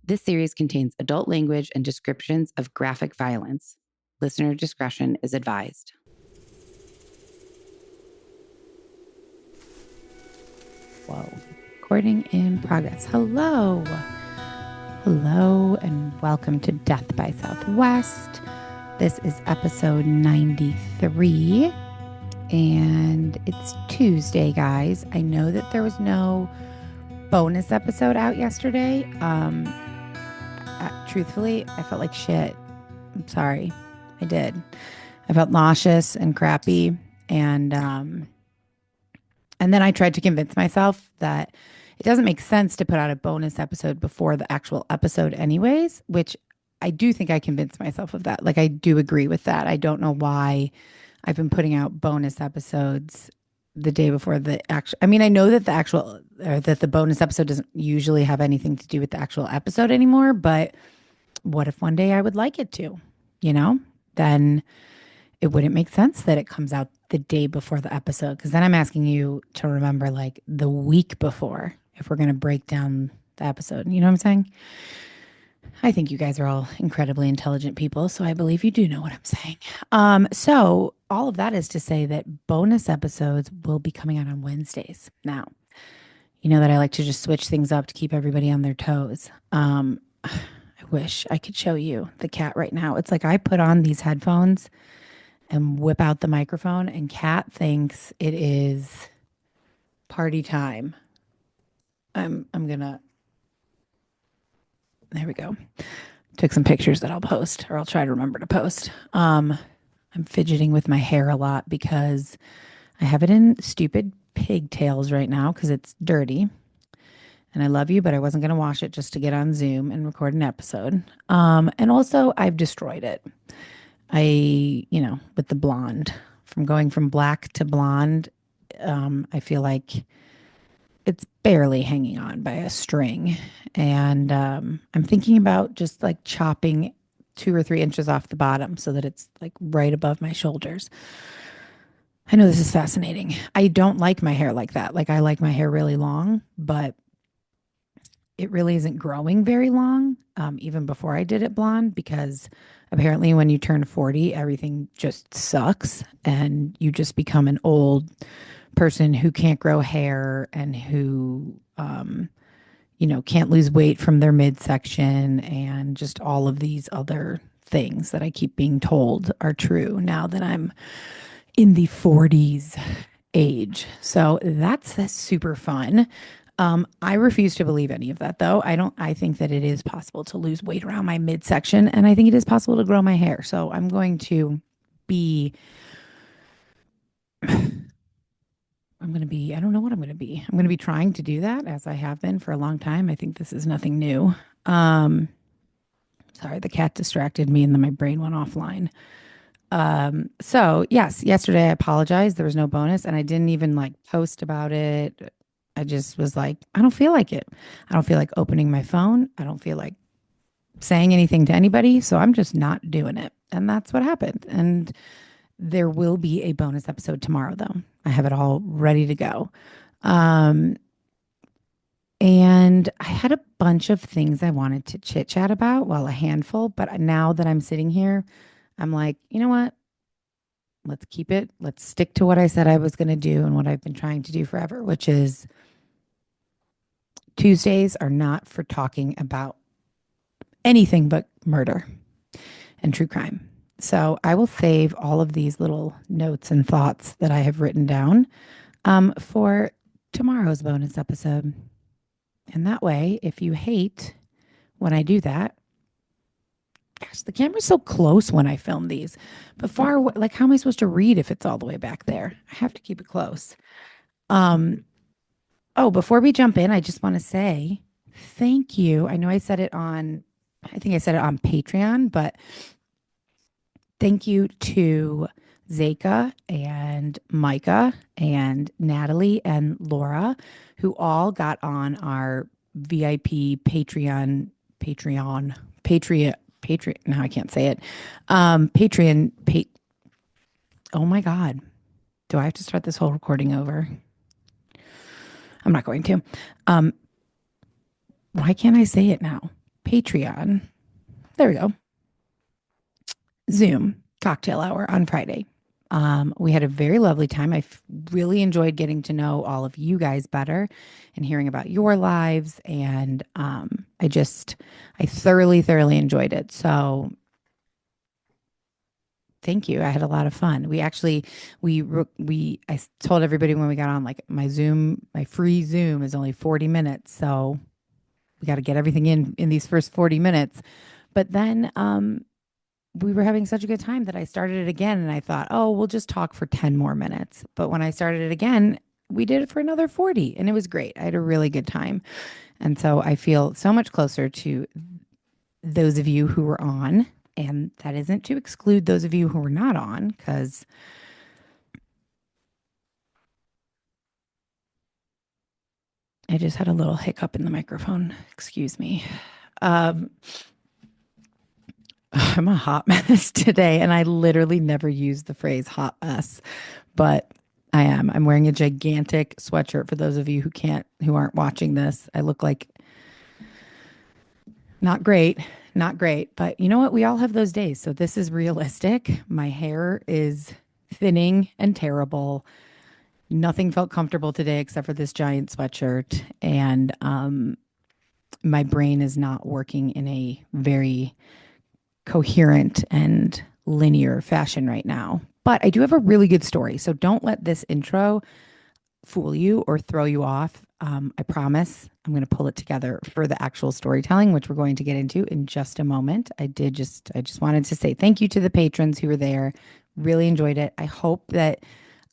This series contains adult language and descriptions of graphic violence. Listener discretion is advised. Whoa. Recording in progress. Hello. Hello, and welcome to Death by Southwest. This is episode 93, and it's Tuesday, guys. I know that there was no bonus episode out yesterday. Truthfully, I felt like shit. I'm sorry. I did. I felt nauseous and crappy. And then I tried to convince myself that it doesn't make sense to put out a bonus episode before the actual episode anyways, which I do think I convinced myself of that. Like, I do agree with that. I don't know why I've been putting out bonus episodes the day before the actual. I mean, I know that the bonus episode doesn't usually have anything to do with the actual episode anymore, but what if one day I would like it to, then it wouldn't make sense that it comes out the day before the episode. Cause then I'm asking you to remember like the week before if we're going to break down the episode. You know what I'm saying? I think you guys are all incredibly intelligent people, so I believe you do know what I'm saying. So all of that is to say that bonus episodes will be coming out on Wednesdays. Now, you know that I like to just switch things up to keep everybody on their toes. I wish I could show you the cat right now. It's like I put on these headphones and whip out the microphone, and Cat thinks it is party time. I'm gonna. There we go. Took some pictures that I'll post, or I'll try to remember to post. I'm fidgeting with my hair a lot because I have it in stupid pigtails right now because it's dirty. And I love you, but I wasn't going to wash it just to get on Zoom and record an episode. And also, I've destroyed it. With the blonde, from going from black to blonde, I feel like it's barely hanging on by a string. And I'm thinking about just like chopping 2 or 3 inches off the bottom so that it's like right above my shoulders. I know this is fascinating. I don't like my hair like that. Like, I like my hair really long, but it really isn't growing very long, even before I did it blonde, because apparently when you turn 40, everything just sucks and you just become an old person who can't grow hair and who, can't lose weight from their midsection and just all of these other things that I keep being told are true now that I'm in the 40s age. So that's super fun. I refuse to believe any of that though. I think that it is possible to lose weight around my midsection, and I think it is possible to grow my hair. So I'm going to be, I don't know what I'm going to be. I'm going to be trying to do that as I have been for a long time. I think this is nothing new. Sorry, the cat distracted me and then my brain went offline. So yes, yesterday I apologized. There was no bonus and I didn't even like post about it. I just was like, I don't feel like it. I don't feel like opening my phone. I don't feel like saying anything to anybody. So I'm just not doing it. And that's what happened. And there will be a bonus episode tomorrow, though. I have it all ready to go. And I had a bunch of things I wanted to chit chat about. Well, a handful. But now that I'm sitting here, I'm like, you know what? Let's keep it. Let's stick to what I said I was going to do and what I've been trying to do forever, which is Tuesdays are not for talking about anything but murder and true crime. So I will save all of these little notes and thoughts that I have written down for tomorrow's bonus episode. And that way, if you hate when I do that, gosh, the camera's so close when I film these. But far away, like, how am I supposed to read if it's all the way back there? I have to keep it close. Before we jump in, I just want to say thank you. I know I said it on, I think I said it on Patreon, but thank you to Zeka and Micah and Natalie and Laura, who all got on our VIP Patreon. Now I can't say it. Oh my God. Do I have to start this whole recording over? I'm not going to. Why can't I say it now? Patreon. There we go. Zoom cocktail hour on Friday. We had a very lovely time. Really enjoyed getting to know all of you guys better and hearing about your lives. And I thoroughly, thoroughly enjoyed it. So thank you. I had a lot of fun. I told everybody when we got on, like my free Zoom is only 40 minutes. So we got to get everything in these first 40 minutes. But then, we were having such a good time that I started it again and I thought, oh, we'll just talk for 10 more minutes. But when I started it again, we did it for another 40 and it was great. I had a really good time. And so I feel so much closer to those of you who were on. And that isn't to exclude those of you who were not on, because I just had a little hiccup in the microphone. Excuse me. Um, I'm a hot mess today, and I literally never use the phrase hot mess, but I am. I'm wearing a gigantic sweatshirt for those of you who aren't watching this. I look like not great, not great, but you know what? We all have those days. So this is realistic. My hair is thinning and terrible. Nothing felt comfortable today except for this giant sweatshirt. And my brain is not working in a very coherent and linear fashion right now. But I do have a really good story. So don't let this intro fool you or throw you off. I promise I'm going to pull it together for the actual storytelling, which we're going to get into in just a moment. I just wanted to say thank you to the patrons who were there. Really enjoyed it. I hope that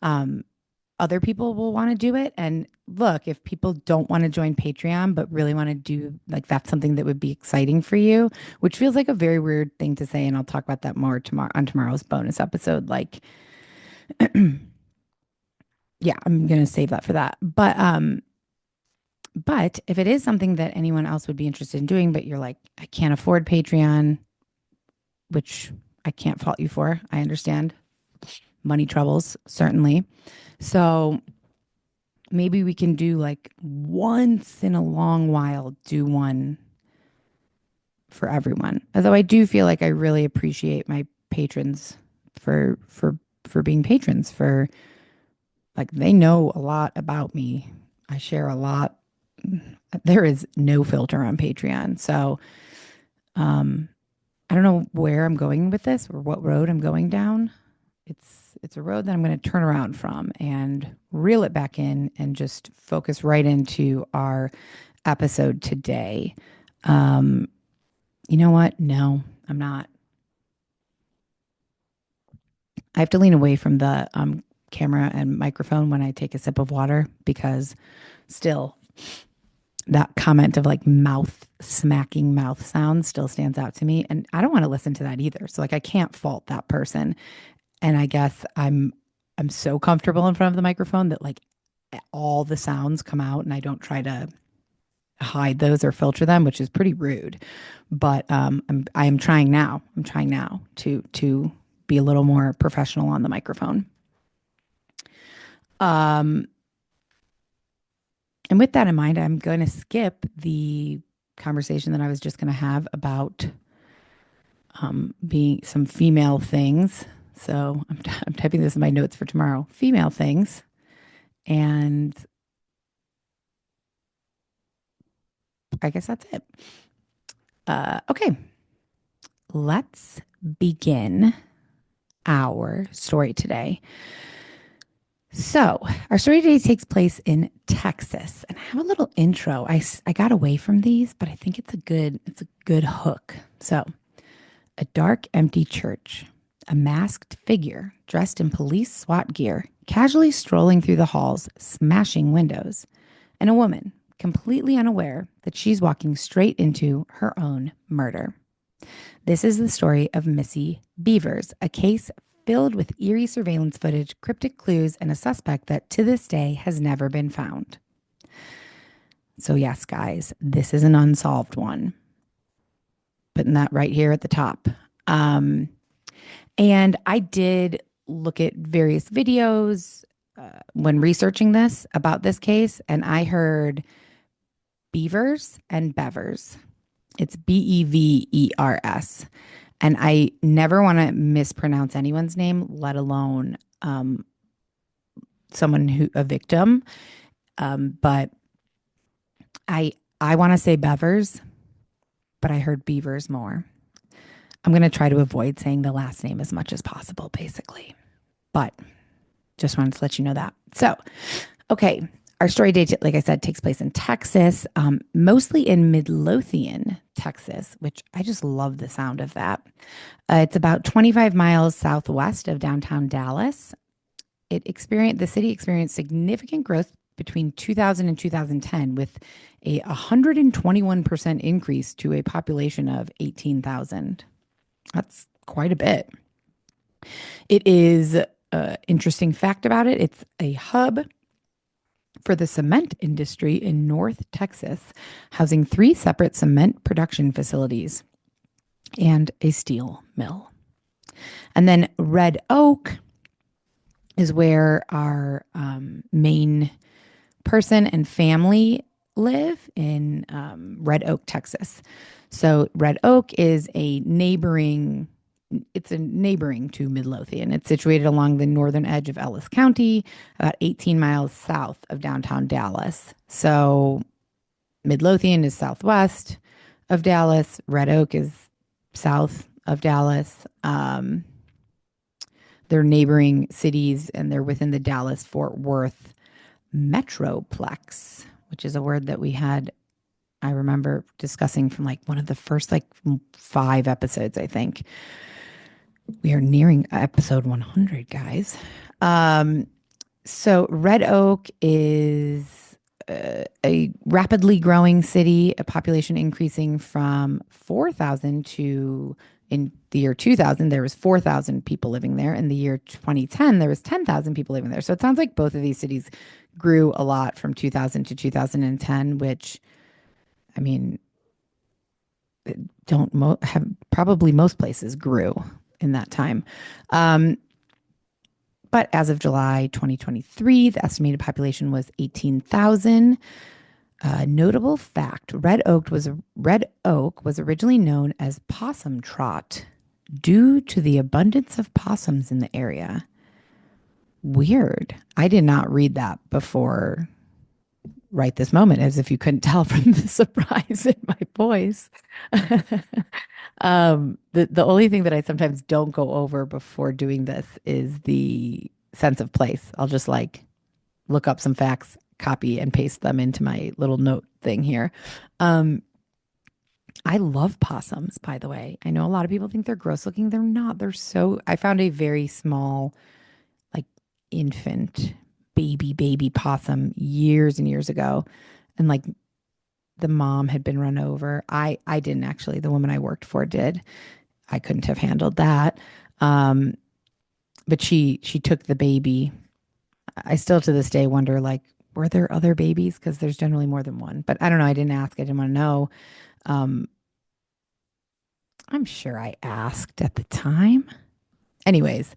other people will want to do it. And look, if people don't want to join Patreon, but really want to do, like, that's something that would be exciting for you, which feels like a very weird thing to say. And I'll talk about that more tomorrow on tomorrow's bonus episode. Like, yeah, I'm going to save that for that. But if it is something that anyone else would be interested in doing, but you're like, I can't afford Patreon, which I can't fault you for. I understand money troubles, certainly. So maybe we can do, like, once in a long while, do one for everyone. Although I do feel like I really appreciate my patrons for being patrons, for, like, they know a lot about me. I share a lot. There is no filter on Patreon. So I don't know where I'm going with this or what road I'm going down. It's a road that I'm going to turn around from and reel it back in and just focus right into our episode today. You know what? No, I'm not. I have to lean away from the camera and microphone when I take a sip of water, because still that comment of, like, mouth smacking mouth sounds still stands out to me. And I don't want to listen to that either. So, like, I can't fault that person. And I guess I'm so comfortable in front of the microphone that, like, all the sounds come out and I don't try to hide those or filter them, which is pretty rude. But I am trying now. I'm trying now to be a little more professional on the microphone. And with that in mind, I'm going to skip the conversation that I was just going to have about being some female things. So I'm typing this in my notes for tomorrow. Female things. And I guess that's it. Okay. Let's begin our story today. So, our story today takes place in Texas, and I have a little intro. I got away from these, but I think it's a good hook. So, a dark, empty church, a masked figure dressed in police SWAT gear, casually strolling through the halls, smashing windows, and a woman completely unaware that she's walking straight into her own murder. This is the story of Missy Bevers, a case filled with eerie surveillance footage, cryptic clues, and a suspect that to this day has never been found. So yes, guys, this is an unsolved one. Putting that right here at the top. And I did look at various videos when researching this about this case, and I heard Beavers and Bevers. It's Bevers. And I never want to mispronounce anyone's name, let alone someone who a victim. But I I want to say Bevers, but I heard Beavers more. I'm going to try to avoid saying the last name as much as possible, basically. But just wanted to let you know that. So, okay, our story date, like I said, takes place in Texas, mostly in Midlothian, Texas, which I just love the sound of that. It's about 25 miles southwest of downtown Dallas. The city experienced significant growth between 2000 and 2010 with a 121% increase to a population of 18,000. That's quite a bit. It is an interesting fact about it. It's a hub for the cement industry in North Texas, housing three separate cement production facilities and a steel mill. And then Red Oak is where our main person and family live in Red Oak, Texas. So Red Oak is it's a neighboring to Midlothian. It's situated along the northern edge of Ellis County, about 18 miles south of downtown Dallas. So Midlothian is southwest of Dallas. Red Oak is south of Dallas. They're neighboring cities and they're within the Dallas Fort Worth metroplex, which is a word that I remember discussing from like one of the first like 5 episodes, I think. We are nearing episode 100, guys. So Red Oak is a rapidly growing city, a population increasing from 4,000 to in the year 2000, there was 4,000 people living there. In the year 2010, there was 10,000 people living there. So it sounds like both of these cities grew a lot from 2000 to 2010, which, I mean, don't have probably most places grew in that time. But as of July 2023, the estimated population was 18,000. Notable fact: Red Oak was originally known as Possum Trot due to the abundance of possums in the area. Weird. I did not read that before right this moment, as if you couldn't tell from the surprise in my voice. The only thing that I sometimes don't go over before doing this is the sense of place. I'll just like look up some facts, copy and paste them into my little note thing here. I love possums, by the way. I know a lot of people think they're gross looking. They're not. I found a very small, like infant, baby possum years and years ago. And like the mom had been run over. I didn't actually. The woman I worked for did. I couldn't have handled that. But she took the baby. I still to this day wonder, like, were there other babies? Because there's generally more than one. But I don't know. I didn't ask. I didn't want to know. I'm sure I asked at the time. Anyways,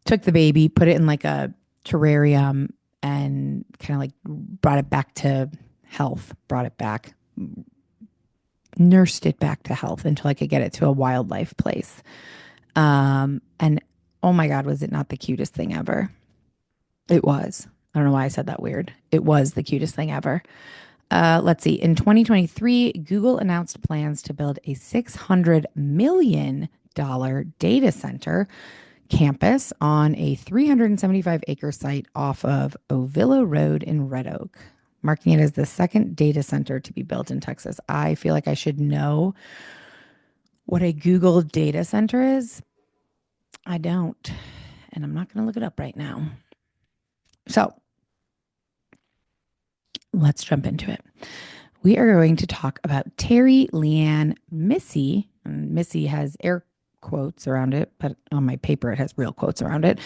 took the baby, put it in like a terrarium, and kind of like brought it back to health. Brought it back, nursed it back to health until I could get it to a wildlife place. And oh my God, was it not the cutest thing ever? It was. I don't know why I said that weird. It was the cutest thing ever. Let's see. In 2023, Google announced plans to build a $600 million data center campus on a 375-acre site off of Ovillo Road in Red Oak, marking it as the second data center to be built in Texas. I feel like I should know what a Google data center is. I don't, and I'm not going to look it up right now. So let's jump into it. We are going to talk about Terry Leanne Missy. And Missy has air quotes around it, but on my paper it has real quotes around it.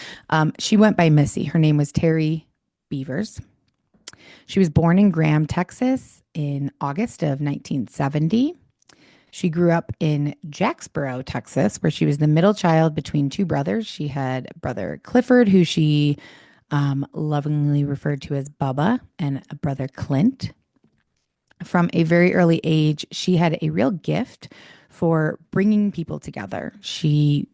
She went by Missy. Her name was Terry Bevers. She was born in Graham, Texas in August of 1970. She grew up in Jacksboro, Texas, where she was the middle child between two brothers. She had brother Clifford, who she lovingly referred to as Bubba, and a brother Clint. From a very early age, she had a real gift for bringing people together. She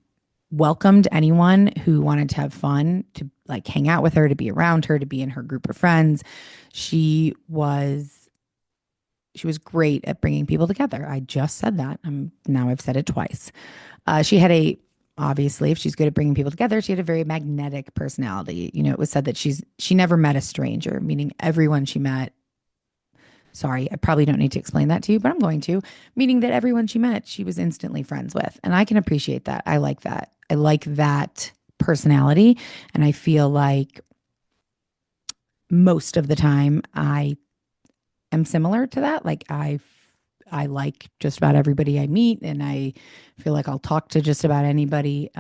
welcomed anyone who wanted to have fun, to like hang out with her, to be around her, to be in her group of friends. She was she was great at bringing people together. I just said that. Now I've said it twice. She had a Obviously, if she's good at bringing people together, she had a very magnetic personality. It was said that she never met a stranger, meaning everyone she met. Sorry, I probably don't need to explain that to you, but I'm going to. Meaning that everyone she met, she was instantly friends with. And I can appreciate that. I like that. I like that personality. And I feel like most of the time I am similar to that. I like just about everybody I meet, and I feel like I'll talk to just about anybody.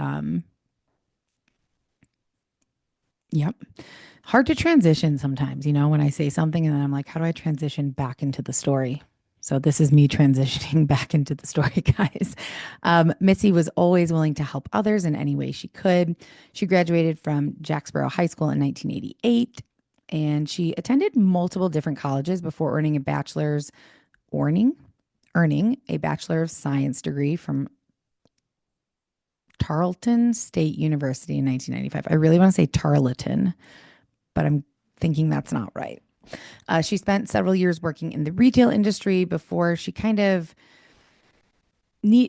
Yep. Hard to transition sometimes, when I say something and then I'm like, how do I transition back into the story? So this is me transitioning back into the story, guys. Missy was always willing to help others in any way she could. She graduated from Jacksboro High School in 1988, and she attended multiple different colleges before earning earning a Bachelor of Science degree from Tarleton State University in 1995. I really want to say Tarleton, but I'm thinking that's not right. She spent several years working in the retail industry before she kind of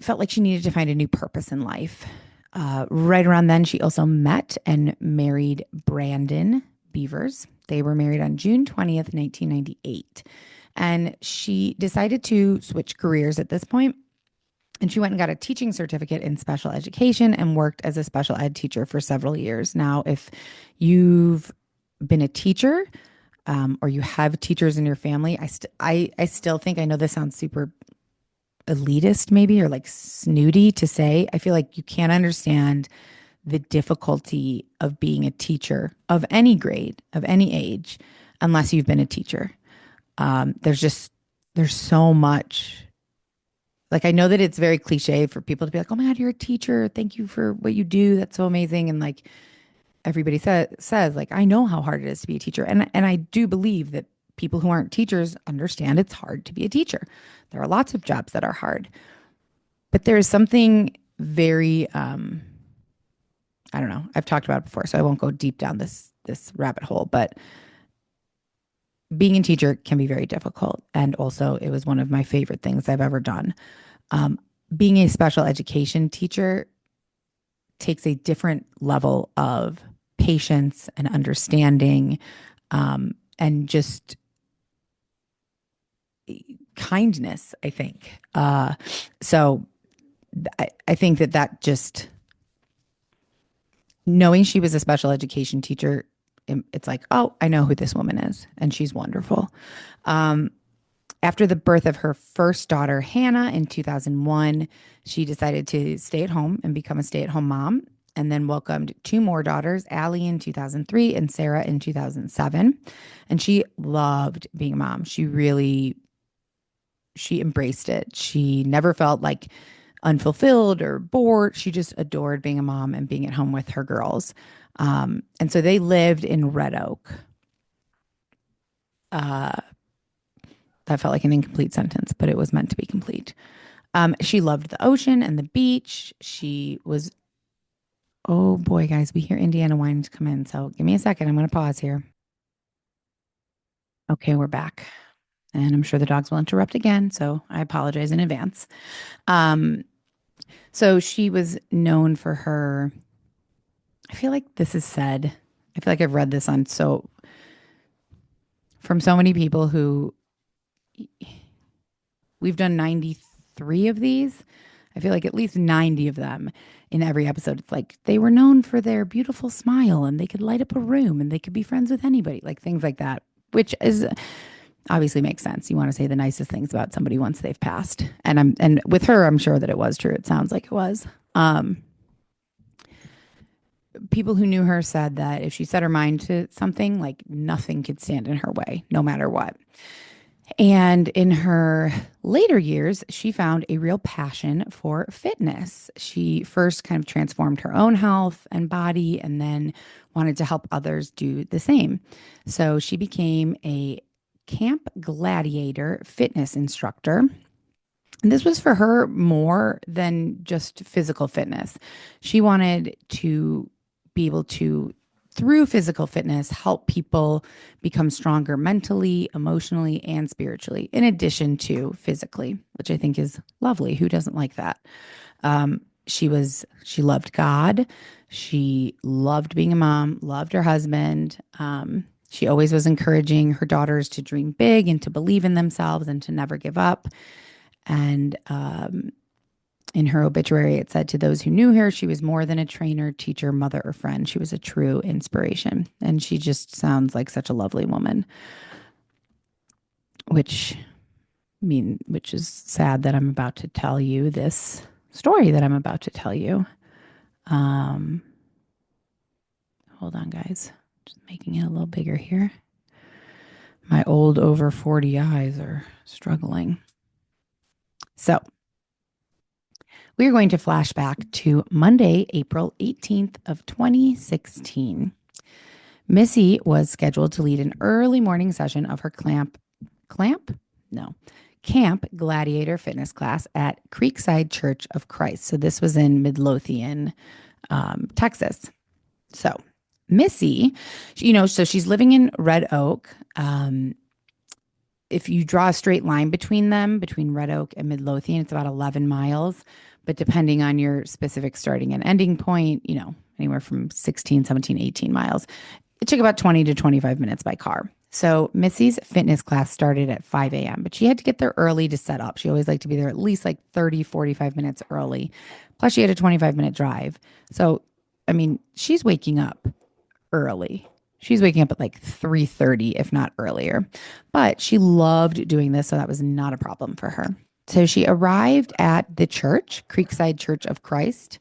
felt like she needed to find a new purpose in life. Right around then, she also met and married Brandon Bevers. They were married on June 20th, 1998. And she decided to switch careers at this point. And she went and got a teaching certificate in special education and worked as a special ed teacher for several years. Now, if you've been a teacher, or you have teachers in your family, I still think, I know this sounds super elitist maybe, or like snooty to say. I feel like you can't understand the difficulty of being a teacher of any grade, of any age, unless you've been a teacher. There's so much. Like, I know that it's very cliche for people to be like, oh my God, you're a teacher. Thank you for what you do. That's so amazing. And like, everybody says like, I know how hard it is to be a teacher, and I do believe that people who aren't teachers understand it's hard to be a teacher. There are lots of jobs that are hard, but there is something very I don't know, I've talked about it before, so I won't go deep down this rabbit hole, but being a teacher can be very difficult, and also it was one of my favorite things I've ever done. um, Being a special education teacher takes a different level of patience and understanding, and just kindness, I think. So I think that just knowing she was a special education teacher, it's like, oh, I know who this woman is, and she's wonderful. Um, After the birth of her first daughter, Hannah, in 2001, she decided to stay at home and become a stay at home mom, and then welcomed two more daughters, Allie in 2003 and Sarah in 2007. And she loved being a mom. She embraced it. She never felt like unfulfilled or bored. She just adored being a mom and being at home with her girls. And so they lived in Red Oak. Uh, that felt like an incomplete sentence, but it was meant to be complete. She loved the ocean and the beach. Oh boy, guys, we hear Indiana wanting to come in. So give me a second. I'm going to pause here. Okay, we're back. And I'm sure the dogs will interrupt again. So I apologize in advance. Um, so she was known for her, I feel like this is said, I feel like I've read this from so many people who, we've done 93 of these. I feel like at least 90 of them in every episode. It's like they were known for their beautiful smile, and they could light up a room, and they could be friends with anybody, like things like that, which is obviously makes sense. You want to say the nicest things about somebody once they've passed. And with her, I'm sure that it was true. It sounds like it was. People who knew her said that if she set her mind to something, like nothing could stand in her way, no matter what. And in her later years, she found a real passion for fitness. She first kind of transformed her own health and body, and then wanted to help others do the same. So she became a Camp Gladiator fitness instructor. And this was for her more than just physical fitness. She wanted to be able to, through physical fitness, help people become stronger mentally, emotionally, and spiritually, in addition to physically, which I think is lovely. Who doesn't like that? She loved God. She loved being a mom, loved her husband. She always was encouraging her daughters to dream big and to believe in themselves and to never give up. And in her obituary, it said, to those who knew her, she was more than a trainer, teacher, mother, or friend. She was a true inspiration. And she just sounds like such a lovely woman, which which is sad that I'm about to tell you this story that I'm about to tell you. Um, Hold on, guys. Just making it a little bigger here. My old over 40 eyes are struggling. So we're going to flash back to Monday, April 18th of 2016. Missy was scheduled to lead an early morning session of her Camp Gladiator fitness class at Creekside Church of Christ. So this was in Midlothian, Texas. So Missy, so she's living in Red Oak. If you draw a straight line between them, between Red Oak and Midlothian, it's about 11 miles. But depending on your specific starting and ending point, anywhere from 16, 17, 18 miles. It took about 20 to 25 minutes by car. So Missy's fitness class started at 5 a.m., but she had to get there early to set up. She always liked to be there at least like 30, 45 minutes early. Plus she had a 25-minute drive. So, she's waking up early. She's waking up at like 3:30, if not earlier. But she loved doing this, so that was not a problem for her. So she arrived at the church, Creekside Church of Christ,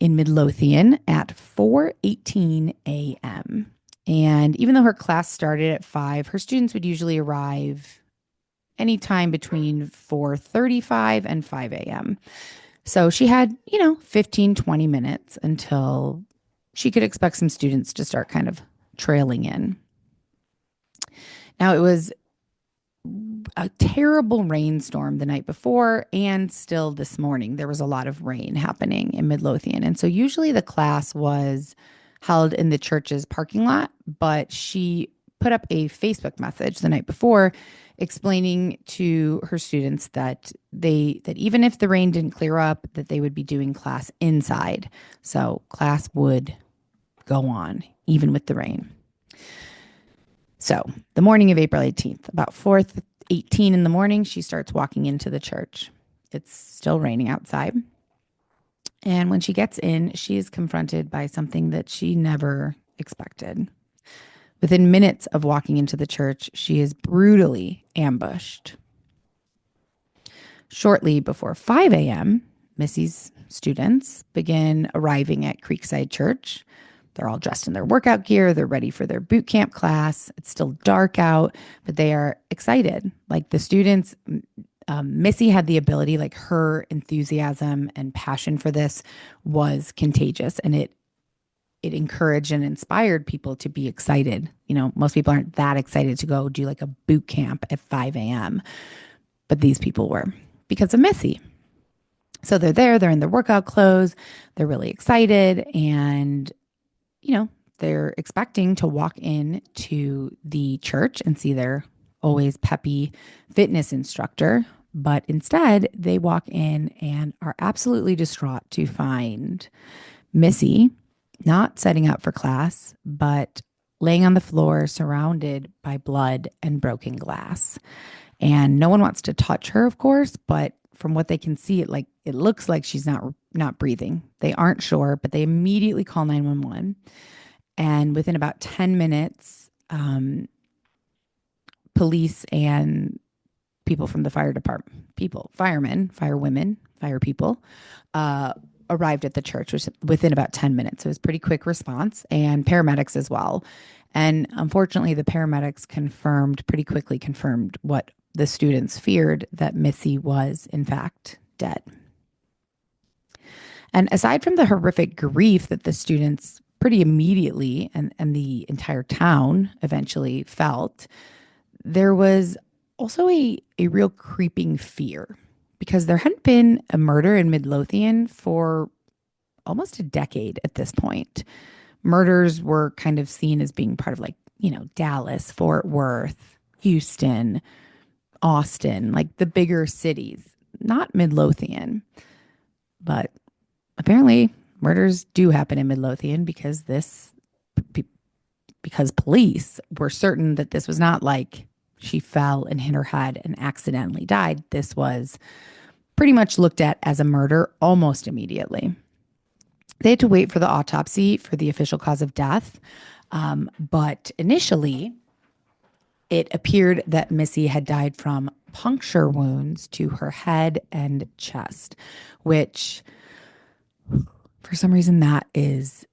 in Midlothian at 4:18 a.m. And even though her class started at 5, her students would usually arrive anytime between 4:35 and 5 a.m. So she had, 15, 20 minutes until she could expect some students to start kind of trailing in. Now, it was a terrible rainstorm the night before, and still this morning, there was a lot of rain happening in Midlothian. And so usually the class was held in the church's parking lot, but she put up a Facebook message the night before explaining to her students that even if the rain didn't clear up, that they would be doing class inside. So class would go on even with the rain. So the morning of April 18th, about 4:18 in the morning, she starts walking into the church. It's still raining outside. And when she gets in, she is confronted by something that she never expected. Within minutes of walking into the church, she is brutally ambushed. Shortly before 5 a.m., Missy's students begin arriving at Creekside Church. They're all dressed in their workout gear. They're ready for their boot camp class. It's still dark out, but they are excited. Like the students, Missy had the ability, like her enthusiasm and passion for this was contagious, and it encouraged and inspired people to be excited. Most people aren't that excited to go do like a boot camp at 5 a.m., but these people were because of Missy. So they're in their workout clothes. They're really excited, and they're expecting to walk in to the church and see their always peppy fitness instructor. But instead, they walk in and are absolutely distraught to find Missy not setting up for class, but laying on the floor surrounded by blood and broken glass. And no one wants to touch her, of course, but from what they can see, it looks like she's not breathing. They aren't sure, but they immediately call 911. And within about 10 minutes, police and people from the fire department, firemen, firewomen, fire people, arrived at the church within about 10 minutes. So it was a pretty quick response, and paramedics as well. And unfortunately, the paramedics pretty quickly confirmed what the students feared, that Missy was in fact dead. And aside from the horrific grief that the students pretty immediately, and the entire town eventually felt, there was also a real creeping fear because there hadn't been a murder in Midlothian for almost a decade at this point. Murders were kind of seen as being part of, like, Dallas, Fort Worth, Houston, Austin, like the bigger cities, not Midlothian. But apparently murders do happen in Midlothian because police were certain that this was not like she fell and hit her head and accidentally died. This was pretty much looked at as a murder almost immediately. They had to wait for the autopsy for the official cause of death. But initially, it appeared that Missy had died from puncture wounds to her head and chest, which for some reason that is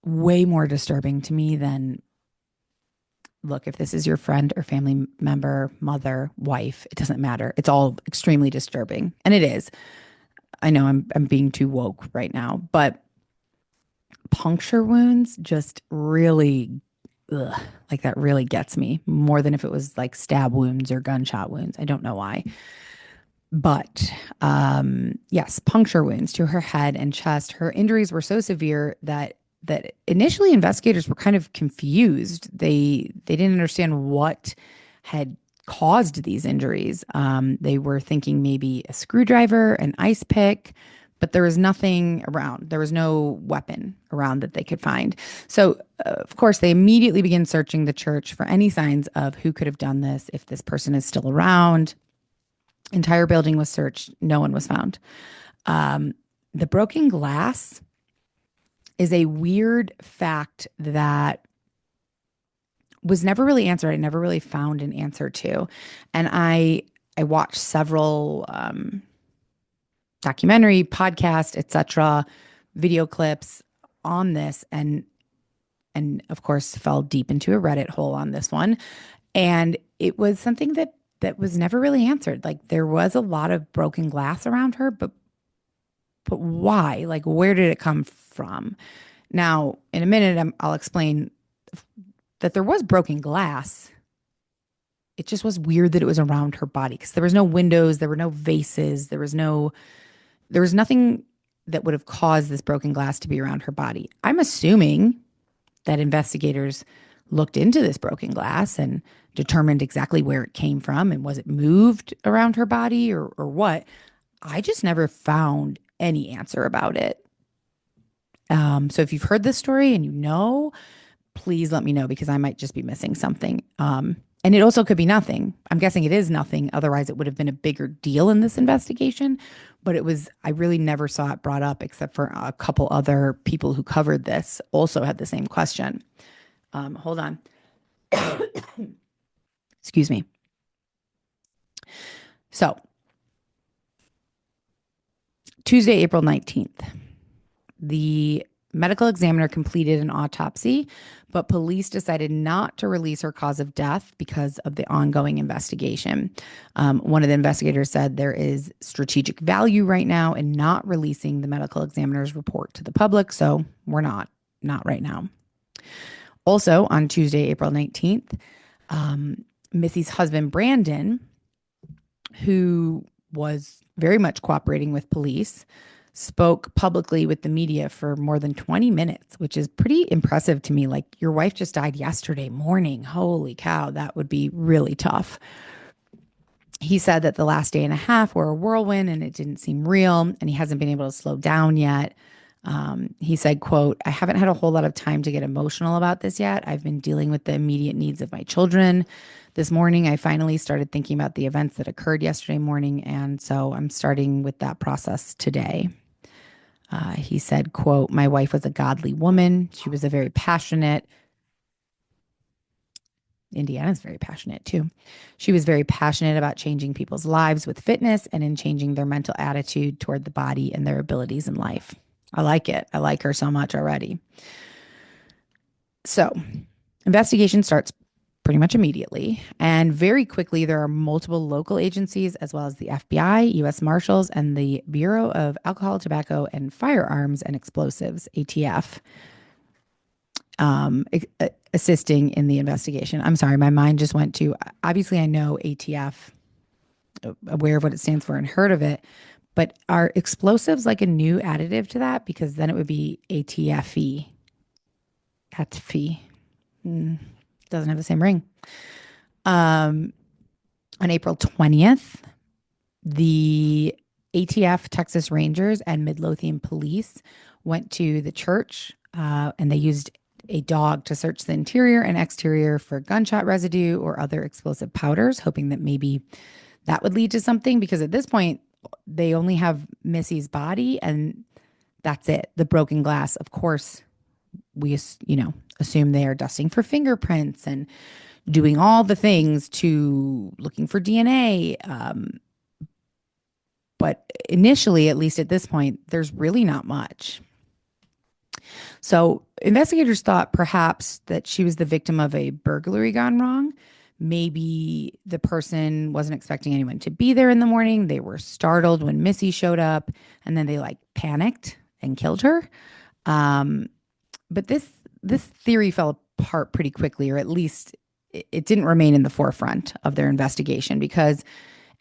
way more disturbing to me than, look, if this is your friend or family member, mother, wife, it doesn't matter. It's all extremely disturbing. And it is. I know I'm being too woke right now, but puncture wounds just really, ugh, like that really gets me more than if it was like stab wounds or gunshot wounds. I don't know why. But yes, puncture wounds to her head and chest. Her injuries were so severe that initially investigators were kind of confused. They didn't understand what had caused these injuries. They were thinking maybe a screwdriver, an ice pick, but there was nothing around. There was no weapon around that they could find. So, of course, they immediately begin searching the church for any signs of who could have done this, if this person is still around. Entire building was searched. No one was found. The broken glass is a weird fact that was never really answered. I never really found an answer to. And I watched several documentary, podcast, etc., video clips on this, and of course fell deep into a Reddit hole on this one. And it was something that was never really answered. Like, there was a lot of broken glass around her, but why? Like, where did it come from? Now, in a minute, I'll explain that there was broken glass. It just was weird that it was around her body because there was no windows, there were no vases, there was nothing that would have caused this broken glass to be around her body. I'm assuming that investigators looked into this broken glass and determined exactly where it came from and was it moved around her body or what. I just never found any answer about it. So if you've heard this story and please let me know because I might just be missing something. And it also could be nothing. I'm guessing it is nothing. Otherwise, it would have been a bigger deal in this investigation. But I really never saw it brought up except for a couple other people who covered this also had the same question. Hold on. Excuse me. So, Tuesday, April 19th, the medical examiner completed an autopsy, but police decided not to release her cause of death because of the ongoing investigation. One of the investigators said there is strategic value right now in not releasing the medical examiner's report to the public, so we're not right now. Also, on Tuesday, April 19th, Missy's husband, Brandon, who was very much cooperating with police, spoke publicly with the media for more than 20 minutes, which is pretty impressive to me. Like, your wife just died yesterday morning. Holy cow, that would be really tough. He said that the last day and a half were a whirlwind and it didn't seem real, and he hasn't been able to slow down yet. He said, quote, "I haven't had a whole lot of time to get emotional about this yet. I've been dealing with the immediate needs of my children. This morning, I finally started thinking about the events that occurred yesterday morning, and so I'm starting with that process today." He said, quote, "My wife was a godly woman. She was a very passionate." Indiana's very passionate too. "She was very passionate about changing people's lives with fitness and in changing their mental attitude toward the body and their abilities in life." I like it. I like her so much already. So, investigation starts pretty much immediately. And very quickly, there are multiple local agencies, as well as the FBI, U.S. Marshals, and the Bureau of Alcohol, Tobacco, and Firearms and Explosives, ATF, assisting in the investigation. I'm sorry, my mind just went to, obviously, I know ATF, aware of what it stands for and heard of it, but are explosives like a new additive to that? Because then it would be ATFE. ATFE. Doesn't have the same ring. On April 20th, the ATF, Texas Rangers, and Midlothian police went to the church and they used a dog to search the interior and exterior for gunshot residue or other explosive powders, hoping that maybe that would lead to something. Because at this point, they only have Missy's body and that's it. The broken glass, of course, we assume they are dusting for fingerprints and doing all the things to looking for DNA. But initially, at least at this point, there's really not much. So investigators thought perhaps that she was the victim of a burglary gone wrong. Maybe the person wasn't expecting anyone to be there in the morning. They were startled when Missy showed up and then they like panicked and killed her. But this theory fell apart pretty quickly, or at least it didn't remain in the forefront of their investigation because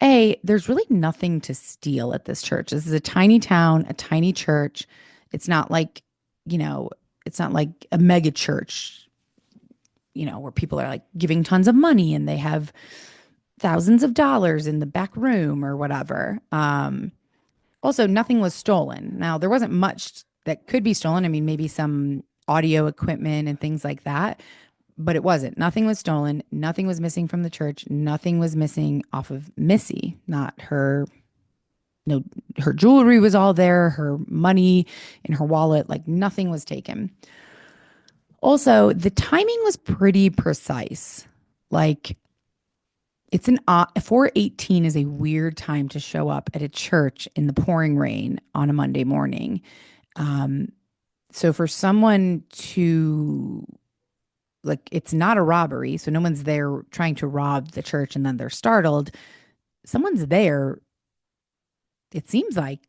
there's really nothing to steal at this church. This is a tiny town, a tiny church. It's not like, it's not like a mega church, where people are like giving tons of money and they have thousands of dollars in the back room or whatever. Also, nothing was stolen. Now, there wasn't much that could be stolen. I mean, maybe some audio equipment and things like that, but it wasn't. Nothing was stolen. Nothing was missing from the church. Nothing was missing off of Missy, not her. No, her jewelry was all there, her money in her wallet, like nothing was taken. Also, the timing was pretty precise. Like it's 4:18 is a weird time to show up at a church in the pouring rain on a Monday morning. So for someone to it's not a robbery, so no one's there trying to rob the church and then they're startled. Someone's there, it seems like,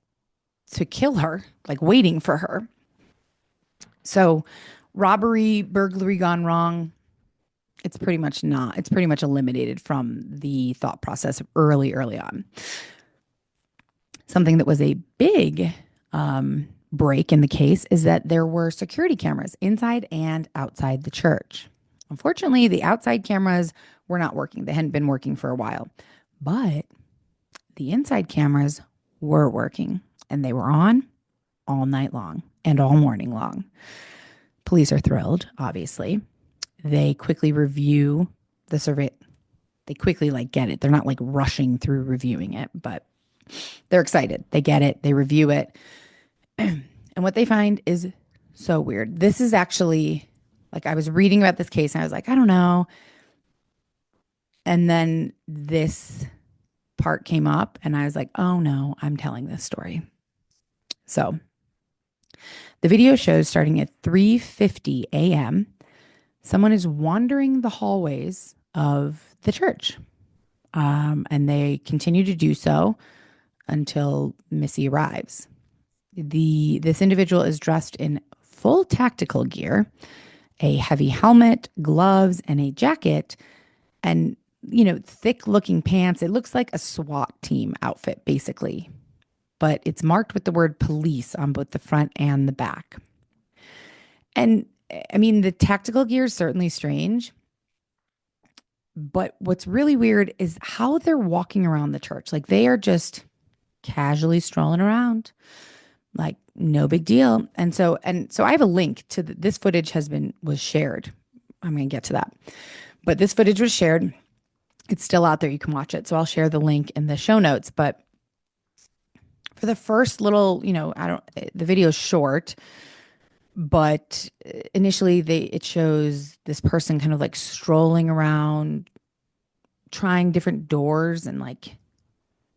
to kill her, like waiting for her. So robbery, burglary gone wrong, it's pretty much not. It's pretty much eliminated from the thought process early on. Something that was a big break in the case is that there were security cameras inside and outside the church. Unfortunately, the outside cameras were not working. They hadn't been working for a while, but the inside cameras were working and they were on all night long and all morning long. Police are thrilled, obviously. They quickly review the survey. They quickly get it. They're not rushing through reviewing it, but they're excited. They get it. They review it. And what they find is so weird. This is actually, I was reading about this case and I was like, I don't know. And then this part came up and I was like, oh no, I'm telling this story. So the video shows starting at 3:50 a.m. someone is wandering the hallways of the church. And they continue to do so until Missy arrives. This individual is dressed in full tactical gear, a heavy helmet, gloves, and a jacket, and thick looking pants. It looks like a SWAT team outfit, basically, but it's marked with the word police on both the front and the back. And I mean, the tactical gear is certainly strange, but what's really weird is how they're walking around the church. They are just casually strolling around, no big deal. And so I have a link to this footage was shared. I'm going to get to that, but this footage was shared. It's still out there. You can watch it. So I'll share the link in the show notes, but for the first little, the video is short, but initially it shows this person kind of strolling around, trying different doors, and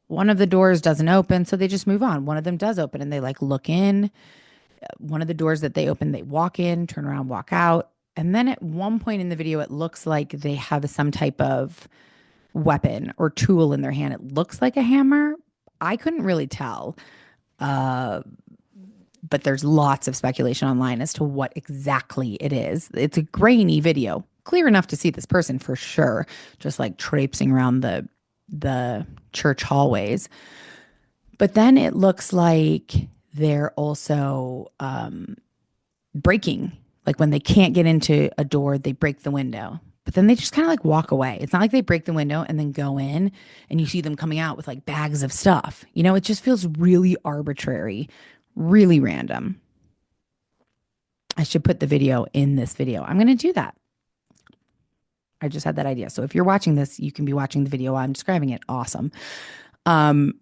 one of the doors doesn't open, so they just move on. One of them does open and they look in. One of the doors that they open, they walk in, turn around, walk out. And then at one point in the video, it looks like they have some type of weapon or tool in their hand. It looks like a hammer. I couldn't really tell. Uh, but there's lots of speculation online as to what exactly it is. It's a grainy video, clear enough to see this person for sure, just like traipsing around the church hallways. But then it looks like they're also breaking. Like when they can't get into a door, they break the window. But then they just kind of like walk away. It's not like they break the window and then go in and you see them coming out with like bags of stuff. You know, it just feels really arbitrary, really random. I should put the video in this video. I'm going to do that. I just had that idea. So if you're watching this, you can be watching the video while I'm describing it. Awesome. Um,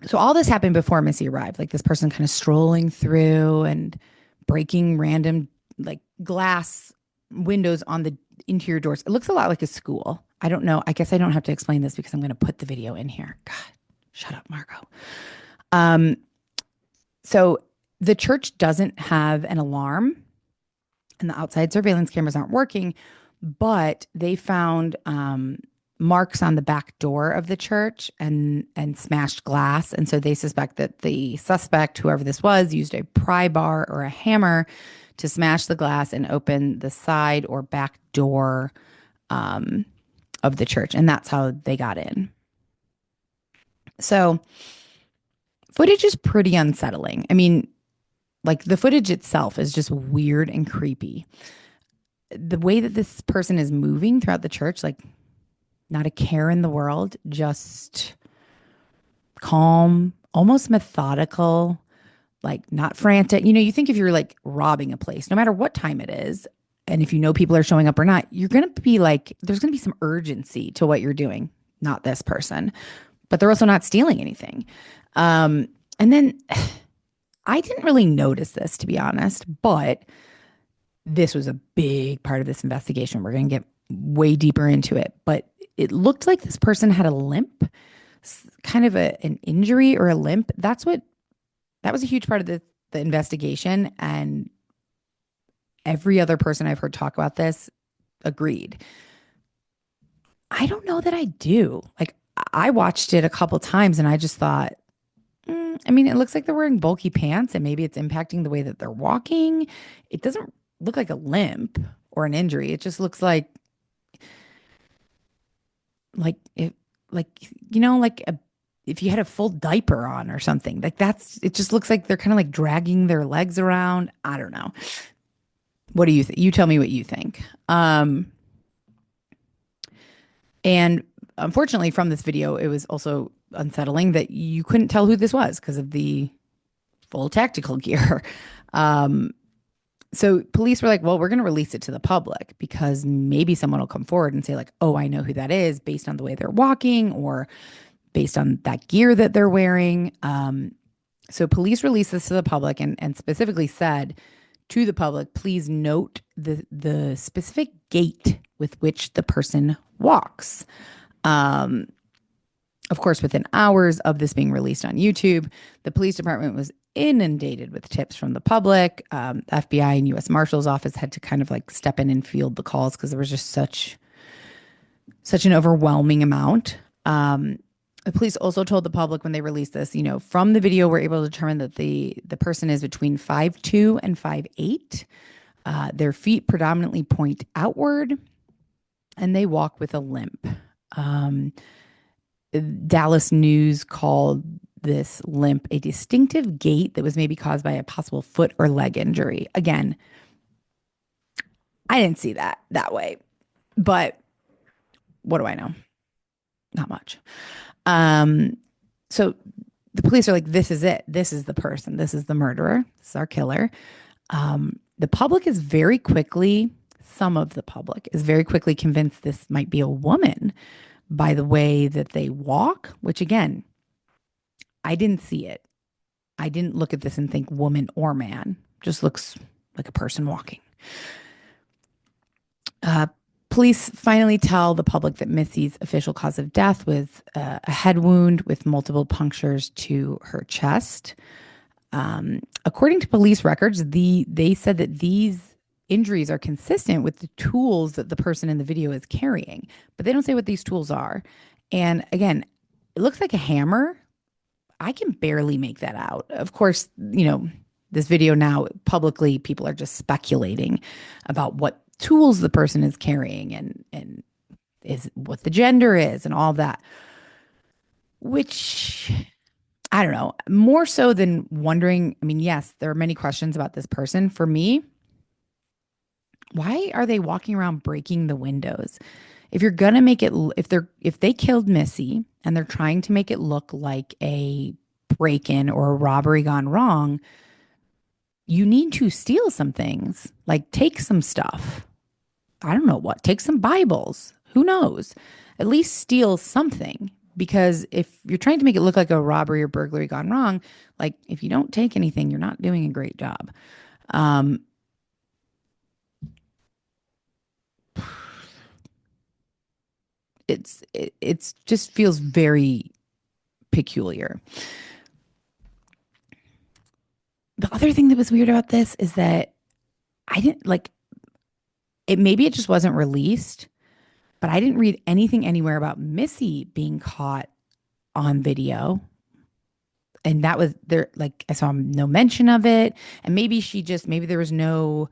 so all this happened before Missy arrived. Like this person kind of strolling through and breaking random like glass windows on the interior doors. It looks a lot like a school. I don't know. I guess I don't have to explain this because I'm going to put the video in here. God, shut up, Margot. So the church doesn't have an alarm and the outside surveillance cameras aren't working, but they found marks on the back door of the church and smashed glass. And so they suspect that the suspect, whoever this was, used a pry bar or a hammer to smash the glass and open the side or back door of the church. And that's how they got in. So footage is pretty unsettling. I mean, like the footage itself is just weird and creepy. The way that this person is moving throughout the church, like not a care in the world, just calm, almost methodical, like not frantic. You know, you think if you're like robbing a place, no matter what time it is, and if you know people are showing up or not, you're going to be like, there's going to be some urgency to what you're doing. Not this person, but they're also not stealing anything. And then I didn't really notice this, to be honest, but this was a big part of this investigation. We're going to get way deeper into it, but it looked like this person had a limp, kind of an injury or a limp. That was a huge part of the investigation. And every other person I've heard talk about this agreed. I don't know that I do. Like I watched it a couple times and I just thought, I mean, it looks like they're wearing bulky pants and maybe it's impacting the way that they're walking. It doesn't look like a limp or an injury. It just looks like it, like, you know, like if you had a full diaper on or something, like it just looks like they're kind of like dragging their legs around. I don't know. What do you think? You tell me what you think. And unfortunately from this video, it was also unsettling that you couldn't tell who this was because of the full tactical gear. So police were like, well, we're going to release it to the public because maybe someone will come forward and say like, oh, I know who that is based on the way they're walking or based on that gear that they're wearing. So police released this to the public and specifically said to the public, please note the specific gait with which the person walks. Of course, within hours of this being released on YouTube, the police department was inundated with tips from the public. FBI and U.S. Marshal's office had to kind of like step in and field the calls because there was just such an overwhelming amount. The police also told the public when they released this, you know, from the video, we're able to determine that the person is between 5'2" and 5'8". Their feet predominantly point outward, and they walk with a limp. Dallas News called this limp a distinctive gait that was maybe caused by a possible foot or leg injury. Again, I didn't see that way, but what do I know? Not much. So the police are like, this is it. This is the person. This is the murderer. This is our killer. The public is very quickly, some of the public is very quickly convinced this might be a woman by the way that they walk, which again, I didn't see it. I didn't look at this and think woman or man. Just looks like a person walking. Police finally tell the public that Missy's official cause of death was a head wound with multiple punctures to her chest. According to police records, they said that these injuries are consistent with the tools that the person in the video is carrying, but they don't say what these tools are. And again, it looks like a hammer. I can barely make that out. Of course, this video now publicly, people are just speculating about what tools the person is carrying and is what the gender is and all that, which I don't know, more so than wondering. I mean, yes, there are many questions about this person. For me, why are they walking around breaking the windows? If you're gonna make it, if they killed Missy and they're trying to make it look like a break-in or a robbery gone wrong, you need to steal some things, like take some stuff. I don't know what, take some Bibles. Who knows? At least steal something. Because if you're trying to make it look like a robbery or burglary gone wrong, like if you don't take anything, you're not doing a great job. Um, it's just feels very peculiar. The other thing that was weird about this is that I didn't like it. Maybe it just wasn't released, but I didn't read anything anywhere about Missy being caught on video. And that was there, like I saw no mention of it. And maybe there was no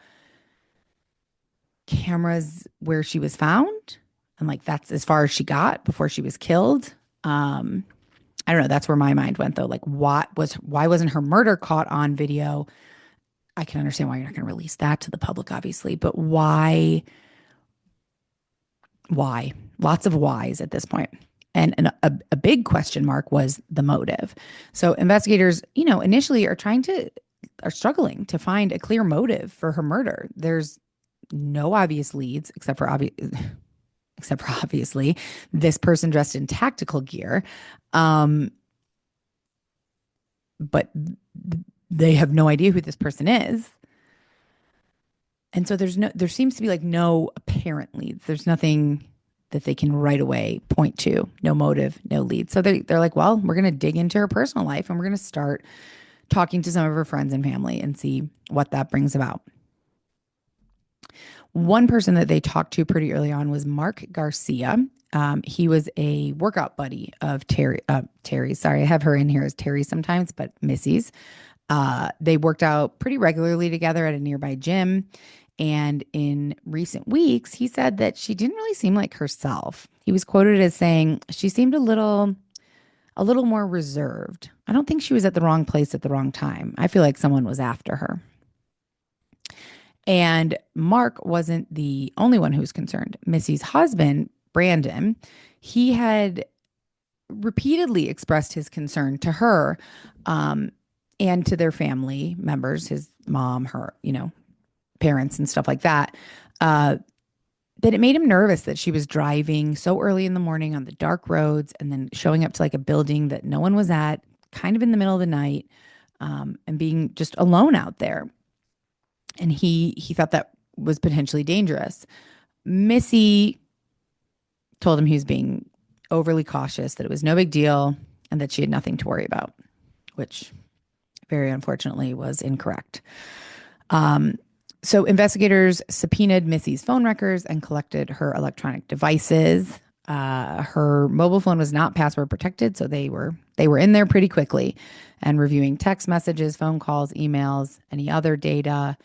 cameras where she was found. And like that's as far as she got before she was killed. Um, I don't know. That's where my mind went though. Like why wasn't her murder caught on video? I can understand why you're not going to release that to the public, obviously, but why? Why? Lots of whys at this point. And a big question mark was the motive. So investigators, initially are struggling to find a clear motive for her murder. There's no obvious leads except for obviously this person dressed in tactical gear. But they have no idea who this person is. And so there seems to be like no apparent leads. There's nothing that they can right away point to, no motive, no lead. So they're like, well, we're going to dig into her personal life and we're going to start talking to some of her friends and family and see what that brings about. One person that they talked to pretty early on was Mark Garcia. He was a workout buddy of Terry. Sorry, I have her in here as Terry sometimes, but Missy's. They worked out pretty regularly together at a nearby gym. And in recent weeks, he said that she didn't really seem like herself. He was quoted as saying she seemed a little more reserved. I don't think she was at the wrong place at the wrong time. I feel like someone was after her. And Mark wasn't the only one who was concerned. Missy's husband, Brandon, he had repeatedly expressed his concern to her and to their family members, his mom, her, parents and stuff like that, that it made him nervous that she was driving so early in the morning on the dark roads and then showing up to like a building that no one was at, kind of in the middle of the night, and being just alone out there. And he thought that was potentially dangerous. Missy told him he was being overly cautious, that it was no big deal, and that she had nothing to worry about, which very unfortunately was incorrect. So investigators subpoenaed Missy's phone records and collected her electronic devices. Her mobile phone was not password protected, so they were in there pretty quickly and reviewing text messages, phone calls, emails, any other data.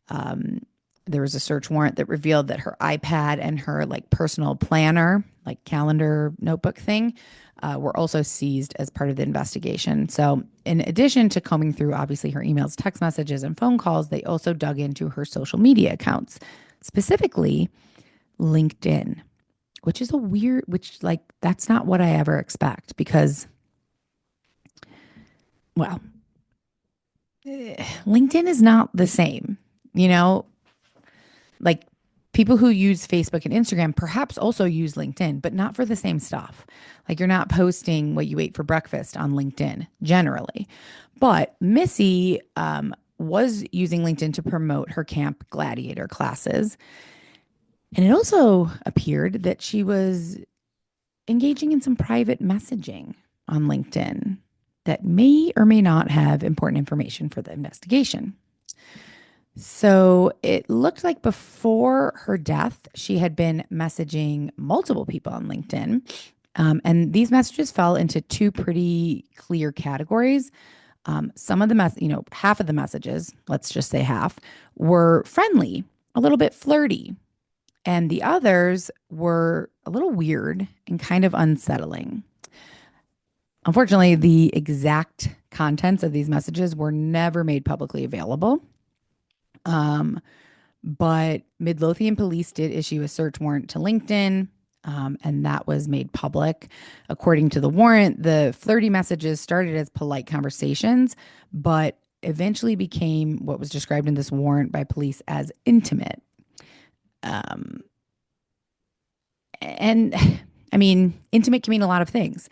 There was a search warrant that revealed that her iPad and her like personal planner, like calendar notebook thing, were also seized as part of the investigation. So in addition to combing through obviously her emails, text messages, and phone calls, they also dug into her social media accounts, specifically LinkedIn, which is that's not what I ever expect because, well, LinkedIn is not the same, like people who use Facebook and Instagram perhaps also use LinkedIn, but not for the same stuff. Like you're not posting what you ate for breakfast on LinkedIn generally. But Missy was using LinkedIn to promote her Camp Gladiator classes. And it also appeared that she was engaging in some private messaging on LinkedIn that may or may not have important information for the investigation. So it looked like before her death, she had been messaging multiple people on LinkedIn. And these messages fell into two pretty clear categories. Some of the half of the messages, let's just say half, were friendly, a little bit flirty, and the others were a little weird and kind of unsettling. Unfortunately, the exact contents of these messages were never made publicly available. Um, but Midlothian police did issue a search warrant to LinkedIn, and that was made public. According to the warrant, the flirty messages started as polite conversations, but eventually became what was described in this warrant by police as intimate. Um, and I mean, intimate can mean a lot of things.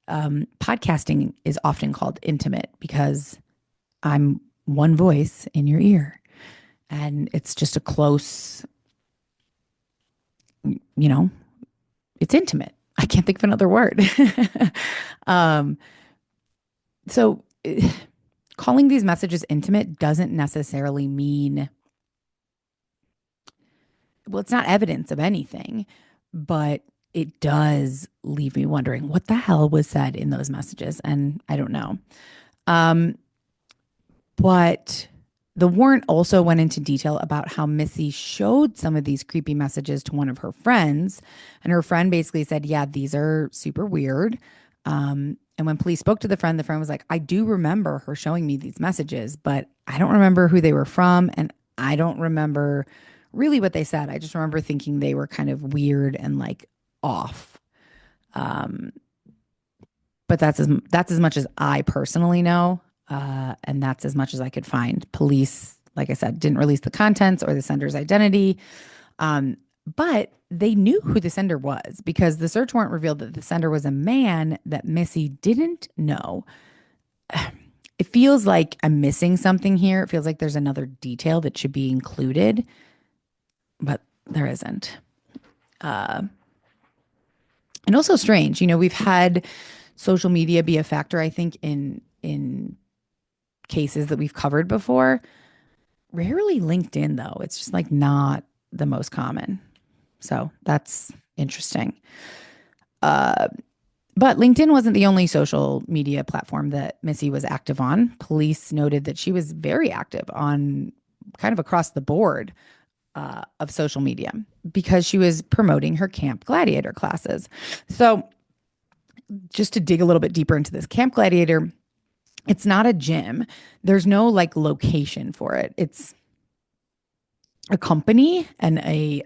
Podcasting is often called intimate because I'm one voice in your ear, and it's just a close, you know, it's intimate. I can't think of another word. um, so calling these messages intimate doesn't necessarily mean, well, it's not evidence of anything, but it does leave me wondering what the hell was said in those messages. And I don't know. Um, But the warrant also went into detail about how Missy showed some of these creepy messages to one of her friends. And her friend basically said, yeah, these are super weird. And when police spoke to the friend was like, I do remember her showing me these messages, but I don't remember who they were from. And I don't remember really what they said. I just remember thinking they were kind of weird and like off. Um, but that's as much as I personally know, and that's as much as I could find. Police, like I said, didn't release the contents or the sender's identity, um, but they knew who the sender was because the search warrant revealed that the sender was a man that Missy didn't know. It feels like I'm missing something here. It feels like there's another detail that should be included, but there isn't. Uh, and also strange, we've had social media be a factor, I think, in cases that we've covered before. Rarely LinkedIn, though. It's just like not the most common. So that's interesting. Uh, but LinkedIn wasn't the only social media platform that Missy was active on. Police noted that she was very active on kind of across the board of social media because she was promoting her Camp Gladiator classes. So, just to dig a little bit deeper into this, Camp Gladiator, it's not a gym. There's no like location for it. It's a company and a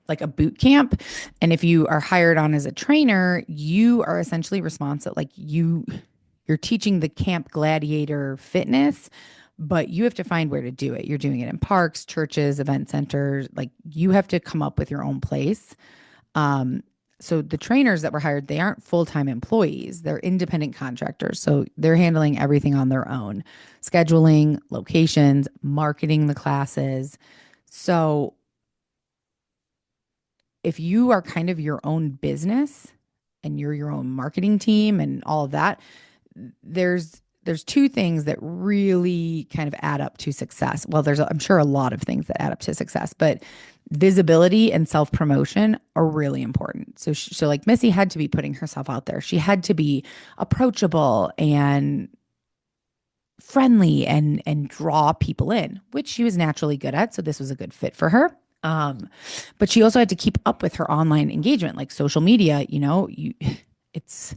like a boot camp. And if you are hired on as a trainer, you are essentially responsible. Like you're teaching the Camp Gladiator fitness, but you have to find where to do it. You're doing it in parks, churches, event centers. Like you have to come up with your own place. Um, so the trainers that were hired, they aren't full-time employees. They're independent contractors. So they're handling everything on their own, scheduling, locations, marketing the classes. So if you are kind of your own business and you're your own marketing team and all of that, there's two things that really kind of add up to success. Well, I'm sure a lot of things that add up to success, but visibility and self-promotion are really important. So like Missy had to be putting herself out there. She had to be approachable and friendly and draw people in, which she was naturally good at. So this was a good fit for her. But she also had to keep up with her online engagement, like social media. It's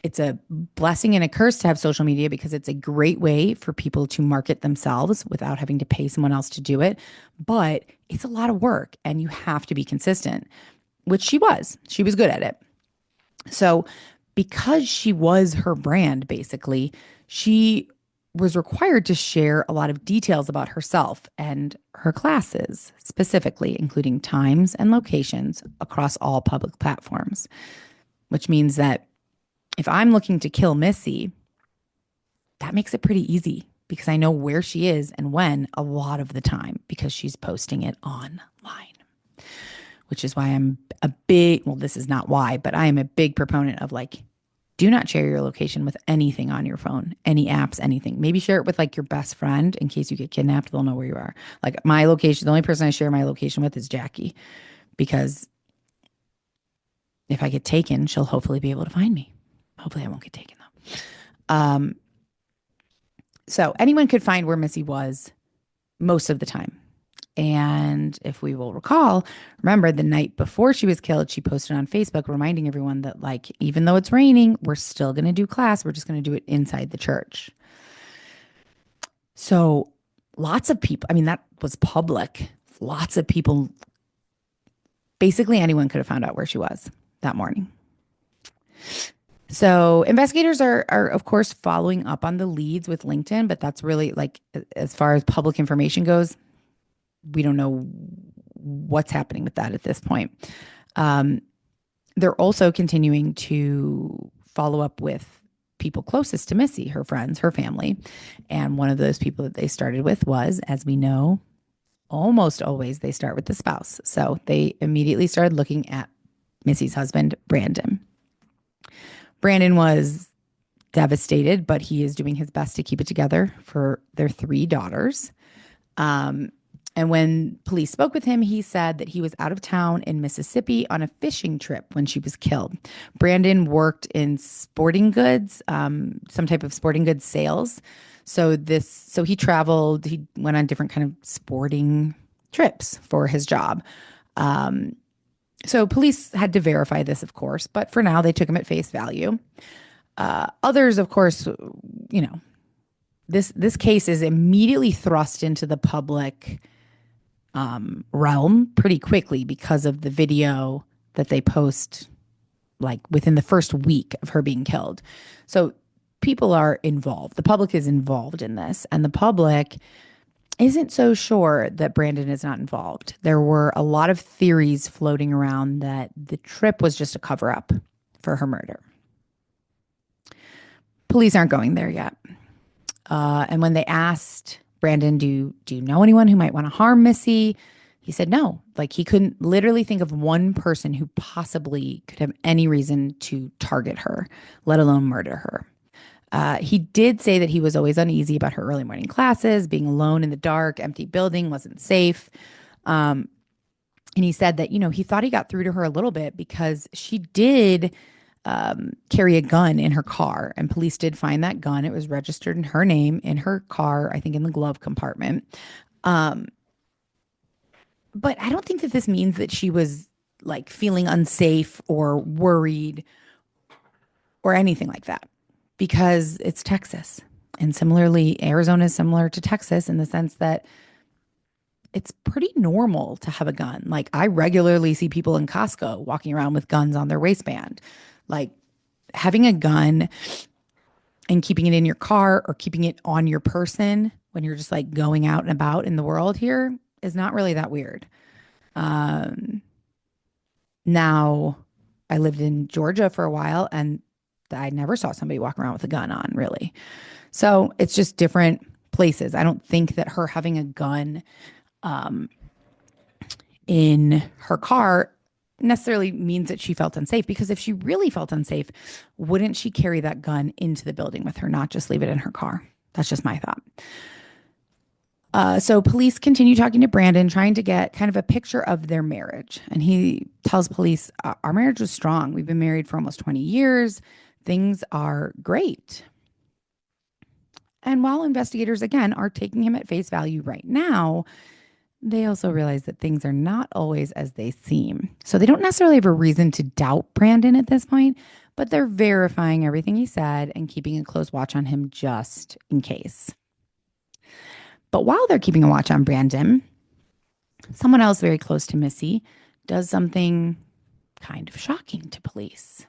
it's a blessing and a curse to have social media because it's a great way for people to market themselves without having to pay someone else to do it. But it's a lot of work and you have to be consistent, which she was. She was good at it. So, because she was her brand, basically, she was required to share a lot of details about herself and her classes, specifically, including times and locations across all public platforms, which means that if I'm looking to kill Missy, that makes it pretty easy because I know where she is and when a lot of the time because she's posting it online, which is why I'm a big, well, this is not why, but I am a big proponent of like Do not share your location with anything on your phone, any apps, anything. Maybe share it with like your best friend in case you get kidnapped. They'll know where you are. Like my location, the only person I share my location with is Jackie because if I get taken, she'll hopefully be able to find me. Hopefully, I won't get taken though. So anyone could find where Missy was most of the time. And if we will recall, remember the night before she was killed, she posted on Facebook reminding everyone that, like, even though it's raining, we're still going to do class. We're just going to do it inside the church. So lots of people, I mean, that was public. Lots of people, basically anyone could have found out where she was that morning. So investigators are of course following up on the leads with LinkedIn, but that's really like as far as public information goes, we don't know what's happening with that at this point. They're also continuing to follow up with people closest to Missy, her friends, her family. And one of those people that they started with was, as we know, almost always they start with the spouse. So they immediately started looking at Missy's husband, Brandon. Brandon was devastated, but he is doing his best to keep it together for their 3 daughters. And when police spoke with him, he said that he was out of town in Mississippi on a fishing trip when she was killed. Brandon worked in sporting goods, some type of sporting goods sales. So he traveled, he went on different kind of sporting trips for his job. So police had to verify this, of course, but for now they took him at face value. Others, of course, you know, this case is immediately thrust into the public realm pretty quickly because of the video that they post like within the first week of her being killed. So people are involved. The public is involved in this, and the public isn't so sure that Brandon is not involved. There were a lot of theories floating around that the trip was just a cover up for her murder. Police aren't going there yet. And when they asked Brandon, do you know anyone who might want to harm Missy? He said no. Like he couldn't literally think of one person who possibly could have any reason to target her, let alone murder her. He did say that he was always uneasy about her early morning classes, being alone in the dark, empty building, wasn't safe. And he said that, you know, he thought he got through to her a little bit because she did carry a gun in her car, and police did find that gun. It was registered in her name in her car, I think in the glove compartment. But I don't think that this means that she was like feeling unsafe or worried or anything like that, because it's Texas. And similarly, Arizona is similar to Texas in the sense that it's pretty normal to have a gun. Like I regularly see people in Costco walking around with guns on their waistband. Like having a gun and keeping it in your car or keeping it on your person when you're just like going out and about in the world here is not really that weird. Now I lived in Georgia for a while and I never saw somebody walk around with a gun on, really. So it's just different places. I don't think that her having a gun in her car necessarily means that she felt unsafe, because if she really felt unsafe, wouldn't she carry that gun into the building with her, not just leave it in her car? That's just my thought. So police continue talking to Brandon, trying to get kind of a picture of their marriage. And he tells police, our marriage was strong. We've been married for almost 20 years. Things are great. And while investigators, again, are taking him at face value right now, they also realize that things are not always as they seem. So they don't necessarily have a reason to doubt Brandon at this point, but they're verifying everything he said and keeping a close watch on him just in case. But while they're keeping a watch on Brandon, someone else very close to Missy does something kind of shocking to police.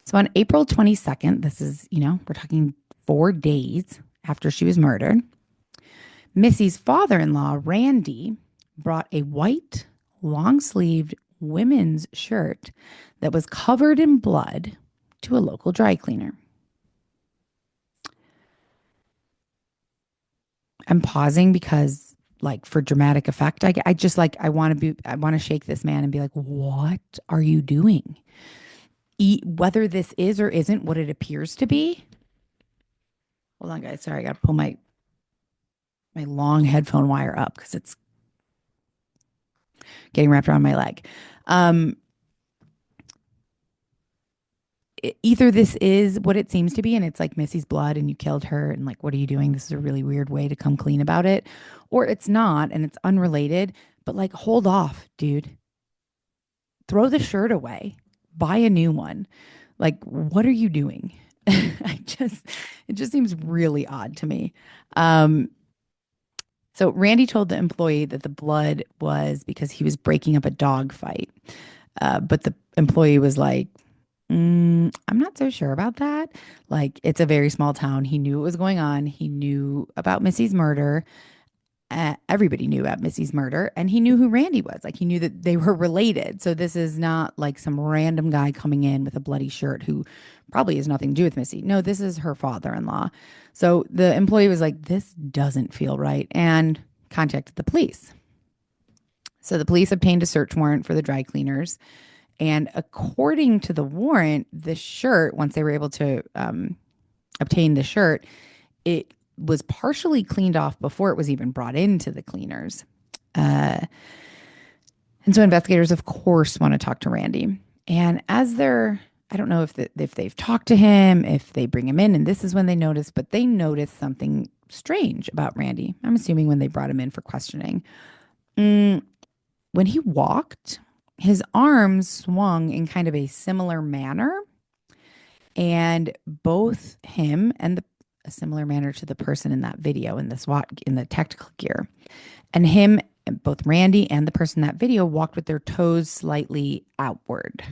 So on April 22nd, this is, you know, we're talking 4 days after she was murdered, Missy's father-in-law, Randy, brought a white, long-sleeved women's shirt that was covered in blood to a local dry cleaner. I'm pausing because, like, for dramatic effect, I just like, I want to shake this man and be like, what are you doing? whether this is or isn't what it appears to be. Hold on, guys. Sorry, I got to pull my long headphone wire up because it's getting wrapped around my leg. Um, Either this is what it seems to be, and it's like Missy's blood, and you killed her, and like, what are you doing? This is a really weird way to come clean about it, or it's not, and it's unrelated. But like, hold off, dude. Throw the shirt away. Buy a new one. Like, what are you doing? It just seems really odd to me. Um, so Randy told the employee that the blood was because he was breaking up a dog fight. But the employee was like, I'm not so sure about that. Like, it's a very small town. He knew what was going on. He knew about Missy's murder. Everybody knew about Missy's murder, and he knew who Randy was. Like, he knew that they were related. So this is not like some random guy coming in with a bloody shirt who probably has nothing to do with Missy. No, this is her father-in-law. So the employee was like, this doesn't feel right, and contacted the police. So the police obtained a search warrant for the dry cleaners. And according to the warrant, the shirt, once they were able to obtain the shirt, it was partially cleaned off before it was even brought into the cleaners. Uh, and so investigators, of course, want to talk to Randy. And as they're, I don't know if they've talked to him, if they bring him in, and this is when they notice, but they notice something strange about Randy. I'm assuming when they brought him in for questioning. When he walked, his arms swung in kind of a similar manner, and both him and a similar manner to the person in that video in the SWAT in the tactical gear, and him, both Randy and the person in that video walked with their toes slightly outward.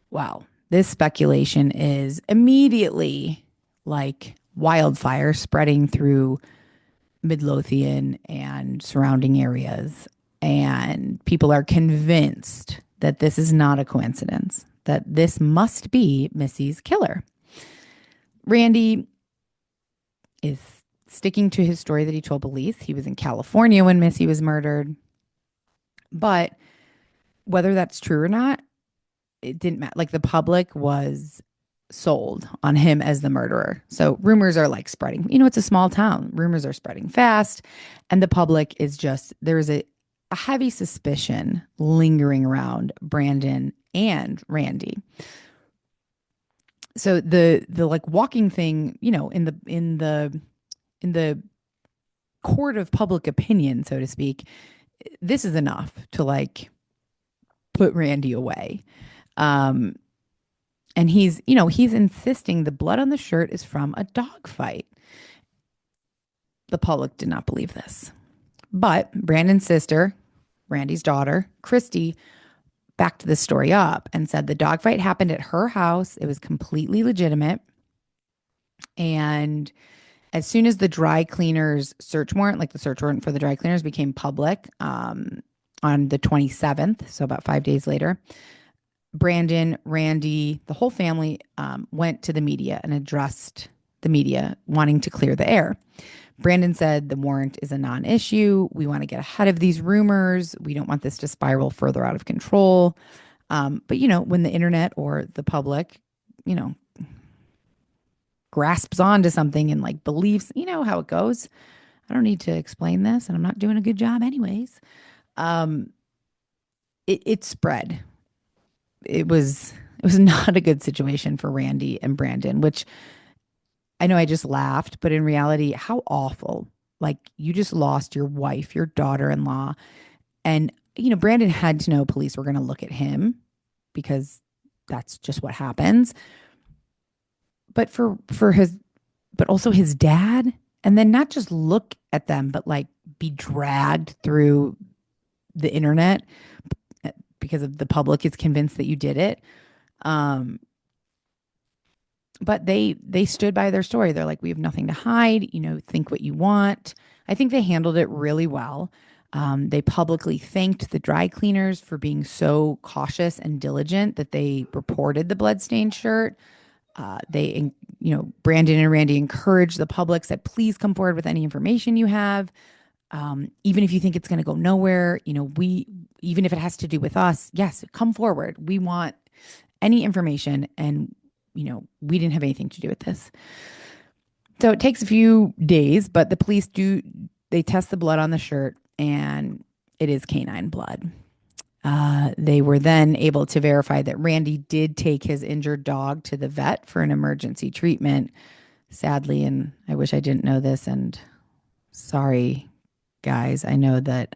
Wow, this speculation is immediately like wildfire spreading through Midlothian and surrounding areas. And people are convinced that this is not a coincidence, that this must be Missy's killer. Randy is sticking to his story that he told police. He was in California when Missy was murdered. But whether that's true or not, it didn't matter. Like, the public was sold on him as the murderer. So rumors are like spreading. You know, it's a small town. Rumors are spreading fast. And the public is just, there is a heavy suspicion lingering around Brandon and Randy. So the like walking thing, you know, in the court of public opinion, so to speak, this is enough to like put Randy away. And he's, you know, he's insisting the blood on the shirt is from a dog fight. The public did not believe this. But Brandon's sister, Randy's daughter, Christy, backed the story up and said the dogfight happened at her house. It was completely legitimate. And as soon as the dry cleaners search warrant, like the search warrant for the dry cleaners became public on the 27th, so about 5 days later, Brandon, Randy, the whole family went to the media and addressed the media, wanting to clear the air. Brandon said the warrant is a non-issue. We want to get ahead of these rumors. We don't want this to spiral further out of control. But, you know, when the internet or the public, you know, grasps onto something and like believes, you know how it goes. I don't need to explain this, and I'm not doing a good job anyways. It spread. It was not a good situation for Randy and Brandon, which I know I just laughed, but in reality, how awful. Like, you just lost your wife, your daughter-in-law. And, you know, Brandon had to know police were going to look at him because that's just what happens. But but also his dad, and then not just look at them, but like be dragged through the internet because of the public is convinced that you did it. But they stood by their story. They're like, we have nothing to hide, you know, think what you want. I think they handled it really well. They publicly thanked the dry cleaners for being so cautious and diligent that they reported the bloodstained shirt. You know, Brandon and Randy encouraged the public, said, please come forward with any information you have. Even if you think it's going to go nowhere, even if it has to do with us, yes, come forward. We want any information. And, we didn't have anything to do with this. So it takes a few days, but the police they test the blood on the shirt and it is canine blood. They were then able to verify that Randy did take his injured dog to the vet for an emergency treatment. Sadly, and I wish I didn't know this, and sorry, guys, I know that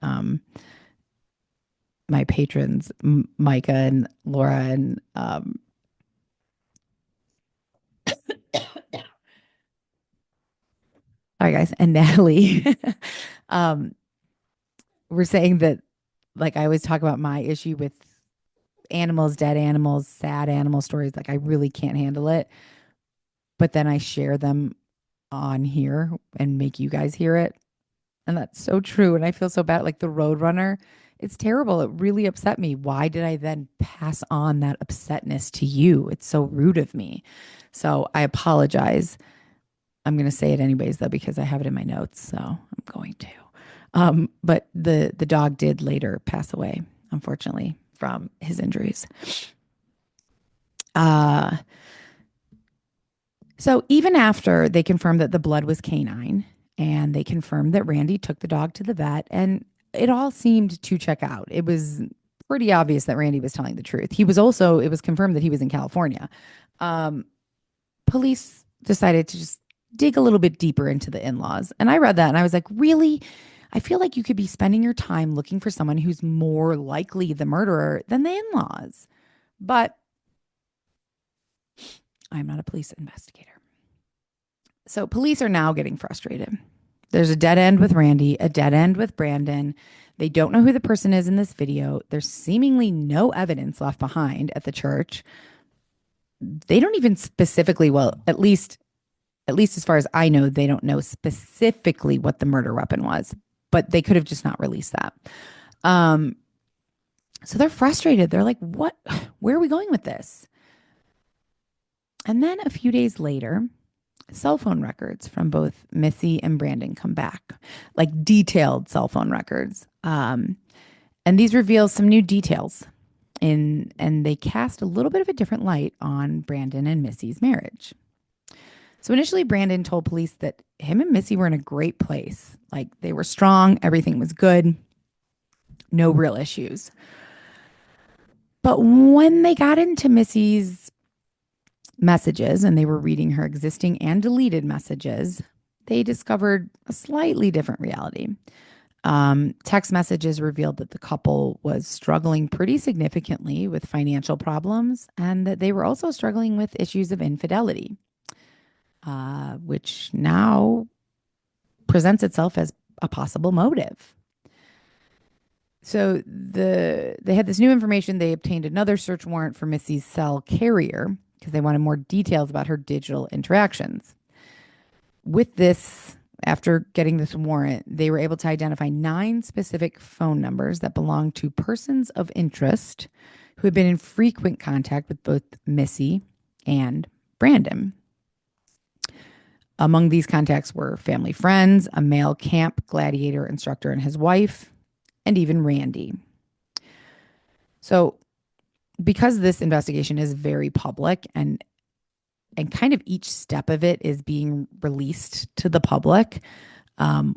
my patrons, Micah and Laura and sorry guys, and Natalie, um, were saying that, like, I always talk about my issue with animals, dead animals, sad animal stories. Like, I really can't handle it, but then I share them on here and make you guys hear it. And that's so true. And I feel so bad. Like the Roadrunner, it's terrible. It really upset me. Why did I then pass on that upsetness to you? It's so rude of me. So I apologize. I'm going to say it anyways, though, because I have it in my notes. So I'm going to. But the dog did later pass away, unfortunately, from his injuries. So even after they confirmed that the blood was canine and they confirmed that Randy took the dog to the vet, and it all seemed to check out. It was pretty obvious that Randy was telling the truth. It was confirmed that he was in California. Um, Police decided to just dig a little bit deeper into the in-laws. And I read that and I was like, really? I feel like you could be spending your time looking for someone who's more likely the murderer than the in-laws. But I'm not a police investigator. So police are now getting frustrated. There's a dead end with Randy, a dead end with Brandon. They don't know who the person is in this video. There's seemingly no evidence left behind at the church. They don't even specifically, well, at least as far as I know, they don't know specifically what the murder weapon was, but they could have just not released that. So they're frustrated. They're like, what? Where are we going with this? And then a few days later, cell phone records from both Missy and Brandon come back, like detailed cell phone records. And these reveal some new details and they cast a little bit of a different light on Brandon and Missy's marriage. So initially, Brandon told police that him and Missy were in a great place. Like they were strong, everything was good, no real issues. But when they got into Missy's messages and they were reading her existing and deleted messages, they discovered a slightly different reality. Text messages revealed that the couple was struggling pretty significantly with financial problems and that they were also struggling with issues of infidelity, which now presents itself as a possible motive. So they had this new information. They obtained another search warrant for Missy's cell carrier because they wanted more details about her digital interactions. With this, after getting this warrant, they were able to identify 9 specific phone numbers that belonged to persons of interest who had been in frequent contact with both Missy and Brandon. Among these contacts were family friends, a male camp gladiator instructor and his wife, and even Randy. So because this investigation is very public and kind of each step of it is being released to the public,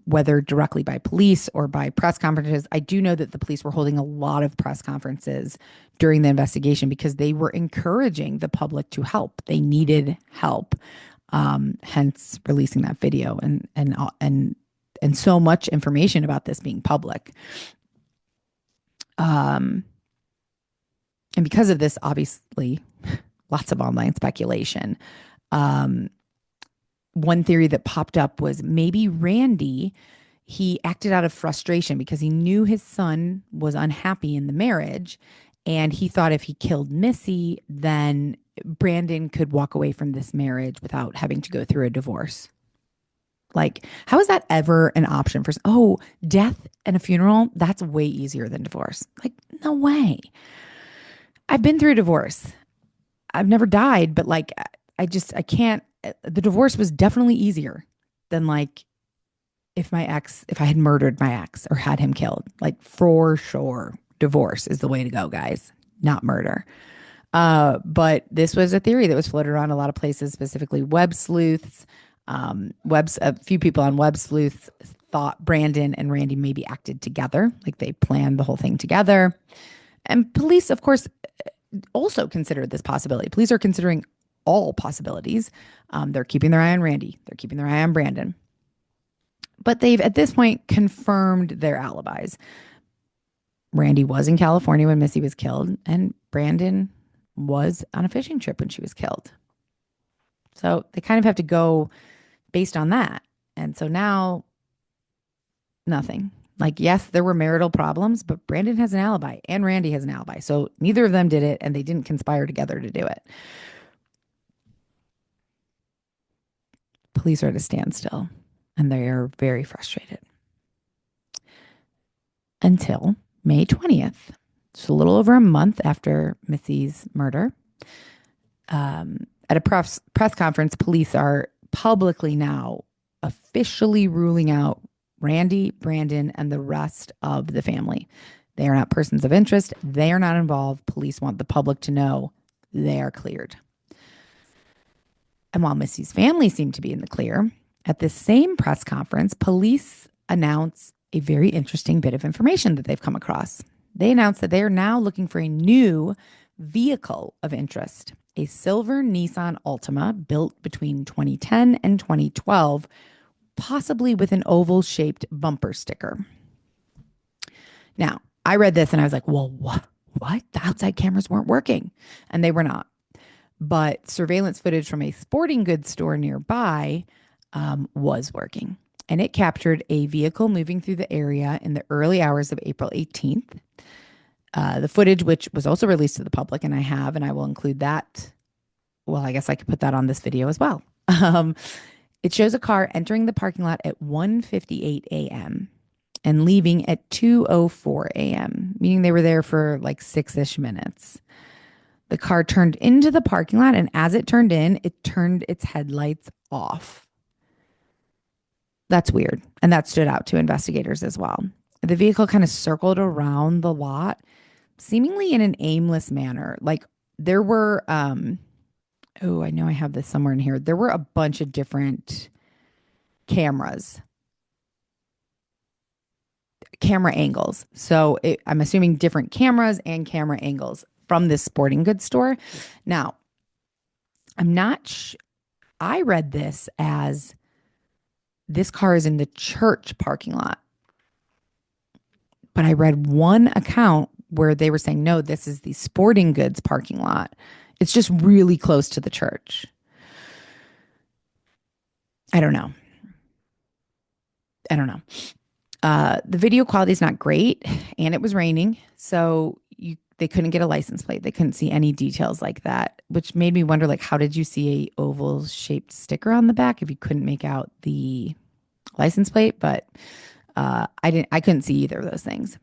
whether directly by police or by press conferences. I do know that the police were holding a lot of press conferences during the investigation because they were encouraging the public to help. They needed help, hence releasing that video and so much information about this being public. And because of this, obviously, lots of online speculation. One theory that popped up was maybe Randy, he acted out of frustration because he knew his son was unhappy in the marriage. And he thought if he killed Missy, then Brandon could walk away from this marriage without having to go through a divorce. Like, how is that ever an option for, death and a funeral? That's way easier than divorce. Like, no way. I've been through a divorce. I've never died, but like, I can't, the divorce was definitely easier than like if I had murdered my ex or had him killed, like for sure, divorce is the way to go, guys, not murder. But this was a theory that was floated around a lot of places, specifically web sleuths. A few people on web sleuths thought Brandon and Randy maybe acted together, like they planned the whole thing together. And police, of course, also considered this possibility. Police are considering all possibilities. They're keeping their eye on Randy. They're keeping their eye on Brandon. But they've, at this point, confirmed their alibis. Randy was in California when Missy was killed, and Brandon was on a fishing trip when she was killed. So they kind of have to go based on that. And so now, nothing. Like, yes, there were marital problems, but Brandon has an alibi and Randy has an alibi. So neither of them did it, and they didn't conspire together to do it. Police are at a standstill, and they are very frustrated until May 20th. Just a little over a month after Missy's murder. At a press conference, police are publicly now officially ruling out Randy, Brandon, and the rest of the family. They are not persons of interest. They are not involved. Police want the public to know they are cleared. And while Missy's family seemed to be in the clear, at the same press conference, police announce a very interesting bit of information that they've come across. They announced that they are now looking for a new vehicle of interest, a silver Nissan Altima built between 2010 and 2012, possibly with an oval-shaped bumper sticker. Now, I read this and I was like, well, what? The outside cameras weren't working. And they were not. But surveillance footage from a sporting goods store nearby was working. And it captured a vehicle moving through the area in the early hours of April 18th. The footage, which was also released to the public, and I will include that. Well, I guess I could put that on this video as well. It shows a car entering the parking lot at 1:58 a.m. and leaving at 2:04 a.m., meaning they were there for like 6-ish minutes. The car turned into the parking lot, and as it turned in, it turned its headlights off. That's weird, and that stood out to investigators as well. The vehicle kind of circled around the lot, seemingly in an aimless manner. Like there were, I know I have this somewhere in here. There were a bunch of different camera angles. So I'm assuming different cameras and camera angles from this sporting goods store. Now, I'm not, I read this as this car is in the church parking lot. But I read one account where they were saying, no, this is the sporting goods parking lot. It's just really close to the church. I don't know. The video quality is not great, and it was raining, so they couldn't get a license plate. They couldn't see any details like that, which made me wonder, like, how did you see a oval-shaped sticker on the back if you couldn't make out the license plate? But I couldn't see either of those things.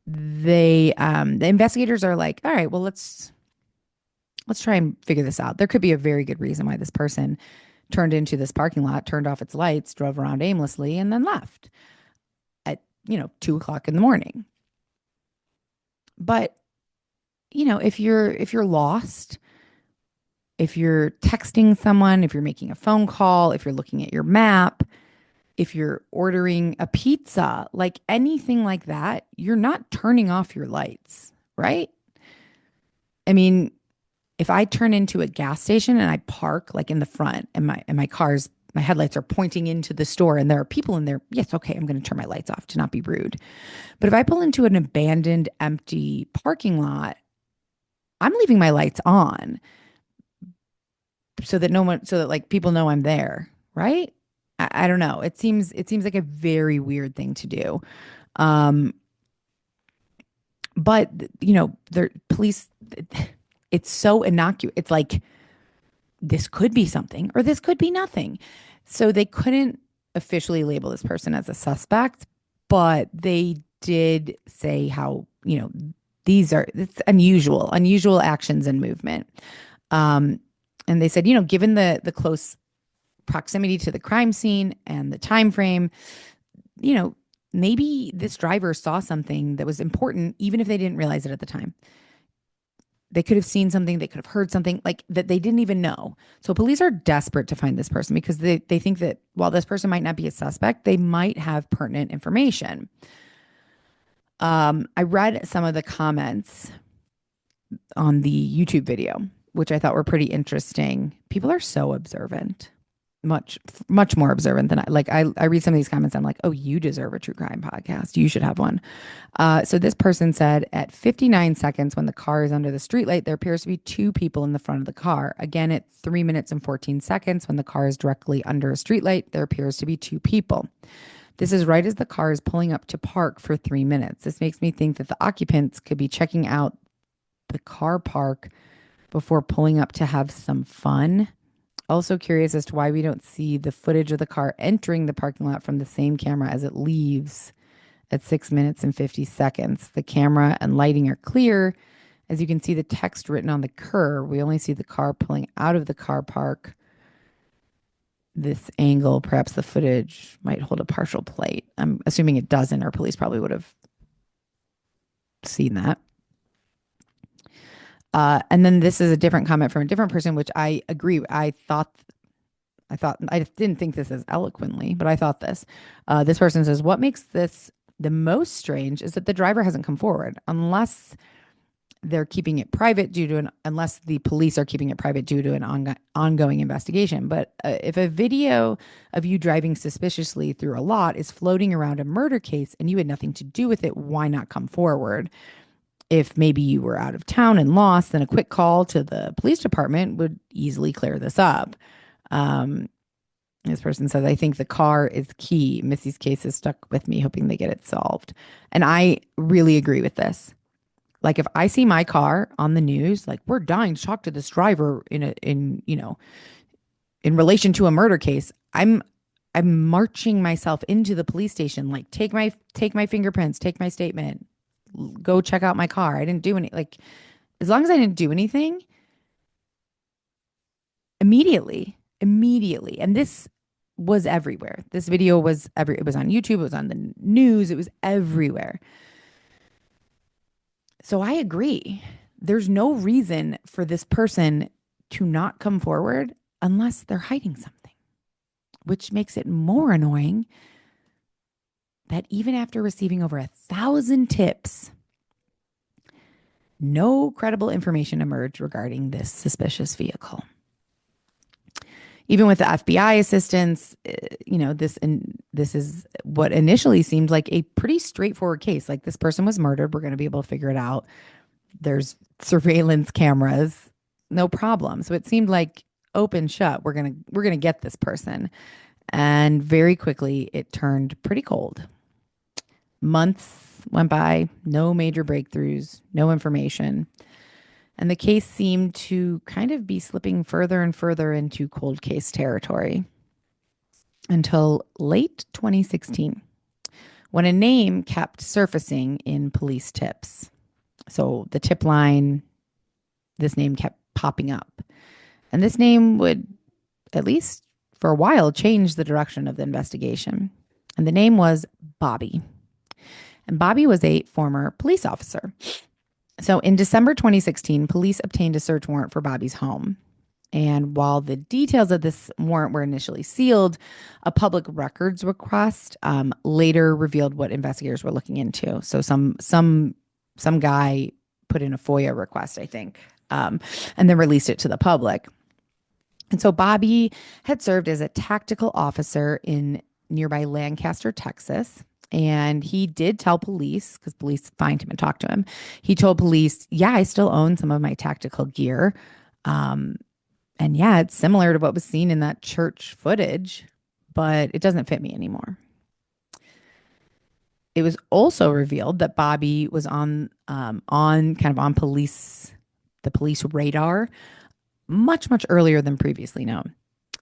The investigators are like, all right, well, let's try and figure this out. There could be a very good reason why this person turned into this parking lot, turned off its lights, drove around aimlessly, and then left at 2:00 in the morning. But if you're lost, if you're texting someone, if you're making a phone call, if you're looking at your map, if you're ordering a pizza, like anything like that, you're not turning off your lights, right? I mean, if I turn into a gas station and I park like in the front and my headlights are pointing into the store and there are people in there, yes, okay, I'm going to turn my lights off to not be rude. But if I pull into an abandoned, empty parking lot, I'm leaving my lights on so that like people know I'm there, right? I don't know. It seems like a very weird thing to do. But the police, it's so innocuous. It's like, this could be something or this could be nothing. So they couldn't officially label this person as a suspect, but they did say how, it's unusual actions and movement. And they said, given the close proximity to the crime scene and the time frame, you know, maybe this driver saw something that was important, even if they didn't realize it at the time. They could have seen something, they could have heard something like that they didn't even know. So police are desperate to find this person because they think that while this person might not be a suspect, they might have pertinent information. I read some of the comments on the YouTube video, which I thought were pretty interesting. People are so observant, much, much more observant than I read some of these comments. I'm like, oh, you deserve a true crime podcast. You should have one. So this person said at 59 seconds, when the car is under the streetlight, there appears to be two people in the front of the car. Again, at 3 minutes and 14 seconds, when the car is directly under a streetlight, there appears to be two people. This is right as the car is pulling up to park for 3 minutes. This makes me think that the occupants could be checking out the car park before pulling up to have some fun. Also curious as to why we don't see the footage of the car entering the parking lot from the same camera as it leaves at 6 minutes and 50 seconds. The camera and lighting are clear. As you can see the text written on the curb, we only see the car pulling out of the car park. This angle, perhaps the footage might hold a partial plate. I'm assuming it doesn't, or police probably would have seen that. And then this is a different comment from a different person, which I agree. I didn't think this as eloquently, but I thought this. This person says, what makes this the most strange is that the driver hasn't come forward unless they're keeping it private unless the police are keeping it private due to an ongoing investigation. But if a video of you driving suspiciously through a lot is floating around a murder case and you had nothing to do with it, why not come forward? If maybe you were out of town and lost, then a quick call to the police department would easily clear this up. This person says, I think the car is key. Missy's case is stuck with me, hoping they get it solved. And I really agree with this. Like if I see my car on the news, like we're dying to talk to this driver in relation to a murder case, I'm marching myself into the police station. Like take my fingerprints, take my statement, go check out my car. I didn't do any, like, as long as I didn't do anything, immediately. And this was everywhere. This video was it was on YouTube, it was on the news, it was everywhere. So I agree. There's no reason for this person to not come forward unless they're hiding something, which makes it more annoying that even after receiving over 1,000 tips, no credible information emerged regarding this suspicious vehicle. Even with the FBI assistance, this is what initially seemed like a pretty straightforward case. Like this person was murdered. We're going to be able to figure it out. There's surveillance cameras, no problem. So it seemed like open shut. We're gonna get this person, and very quickly it turned pretty cold. Months went by, no major breakthroughs, no information. And the case seemed to kind of be slipping further and further into cold case territory until late 2016, when a name kept surfacing in police tips. So the tip line, this name kept popping up. And this name would, at least for a while, change the direction of the investigation. And the name was Bobby. And Bobby was a former police officer. So in December 2016, police obtained a search warrant for Bobby's home. And while the details of this warrant were initially sealed, a public records request later revealed what investigators were looking into. So some guy put in a FOIA request, I think, and then released it to the public. And so Bobby had served as a tactical officer in nearby Lancaster, Texas. And he did tell police, because police fined him and talked to him. He told police, yeah, I still own some of my tactical gear. And yeah, it's similar to what was seen in that church footage, but it doesn't fit me anymore. It was also revealed that Bobby was on the police radar much, much earlier than previously known.